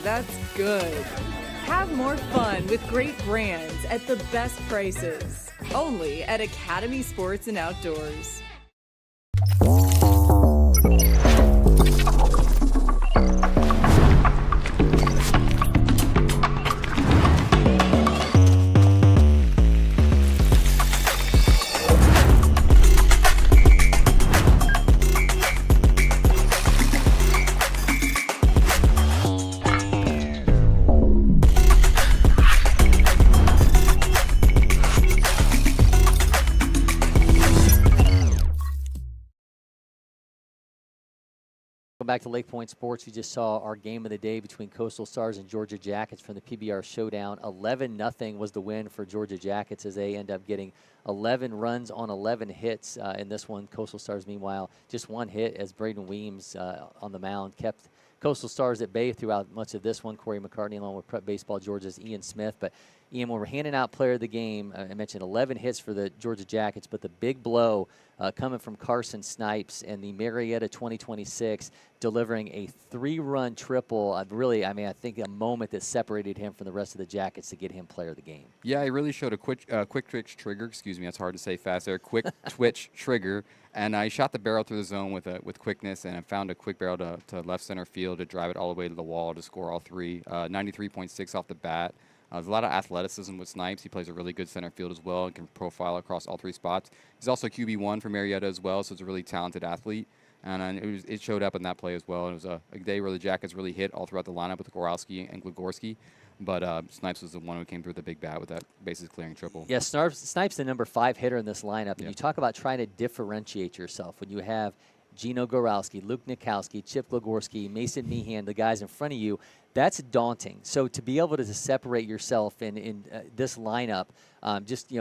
that's good. Have more fun with great brands at the best prices. Only at Academy Sports and Outdoors. Welcome back to LakePoint Sports. You just saw our game of the day between Coastal Stars and Georgia Jackets from the PBR Showdown. 11-0 was the win for Georgia Jackets as they end up getting 11 runs on 11 hits in this one. Coastal Stars, meanwhile, just one hit as Braden Weems on the mound kept Coastal Stars at bay throughout much of this one. Cory McCartney along with Prep Baseball Georgia's Ian Smith. But Ian, when we're handing out player of the game, I mentioned 11 hits for the Georgia Jackets, but the big blow coming from Carson Snipes and the Marietta 2026, delivering a 3-run triple. I think a moment that separated him from the rest of the Jackets to get him player of the game. Yeah, he really showed a quick twitch trigger. Excuse me, that's hard to say fast there. Quick twitch trigger, and I shot the barrel through the zone with quickness, and I found a quick barrel to left center field to drive it all the way to the wall to score all three. 93.6 off the bat. There's a lot of athleticism with Snipes. He plays a really good center field as well and can profile across all 3 spots. He's also QB1 for Marietta as well, so he's a really talented athlete. And it showed up in that play as well. It was a day where the Jackets really hit all throughout the lineup with Goralski and Gligorski. But Snipes was the one who came through the big bat with that bases clearing triple. Yeah, Snipes the number 5 hitter in this lineup. And you talk about trying to differentiate yourself when you have Gino Goralski, Luke Nikowski, Chip Gligorski, Mason Meehan, the guys in front of you. That's daunting. So to be able to separate yourself in this lineup,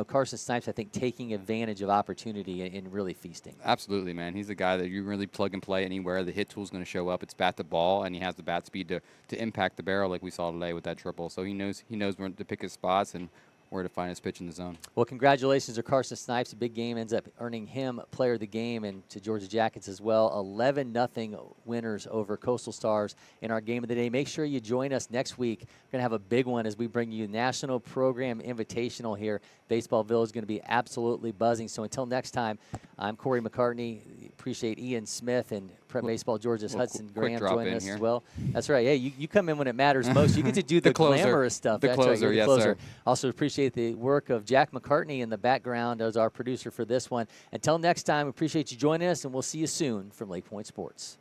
Carson Snipes, I think, taking advantage of opportunity and really feasting. Absolutely, man. He's a guy that you really plug and play anywhere. The hit tool's going to show up. It's bat the ball, and he has the bat speed to impact the barrel like we saw today with that triple. So he knows where to pick his spots and where to find his pitch in the zone. Well, congratulations to Carson Snipes. A big game ends up earning him player of the game, and to Georgia Jackets as well. 11-0 winners over Coastal Stars in our game of the day. Make sure you join us next week. We're going to have a big one as we bring you National Program Invitational here. Baseball Village is going to be absolutely buzzing. So until next time, I'm Cory McCartney. Appreciate Ian Smith and Prep Baseball Georgia's Hudson Graham joining us here as well. That's right. Hey, you come in when it matters most. You get to do the glamorous stuff. The That's closer, right. yes, closer. sir. Also appreciate the work of Jack McCartney in the background as our producer for this one. Until next time, appreciate you joining us, and we'll see you soon from LakePoint Sports.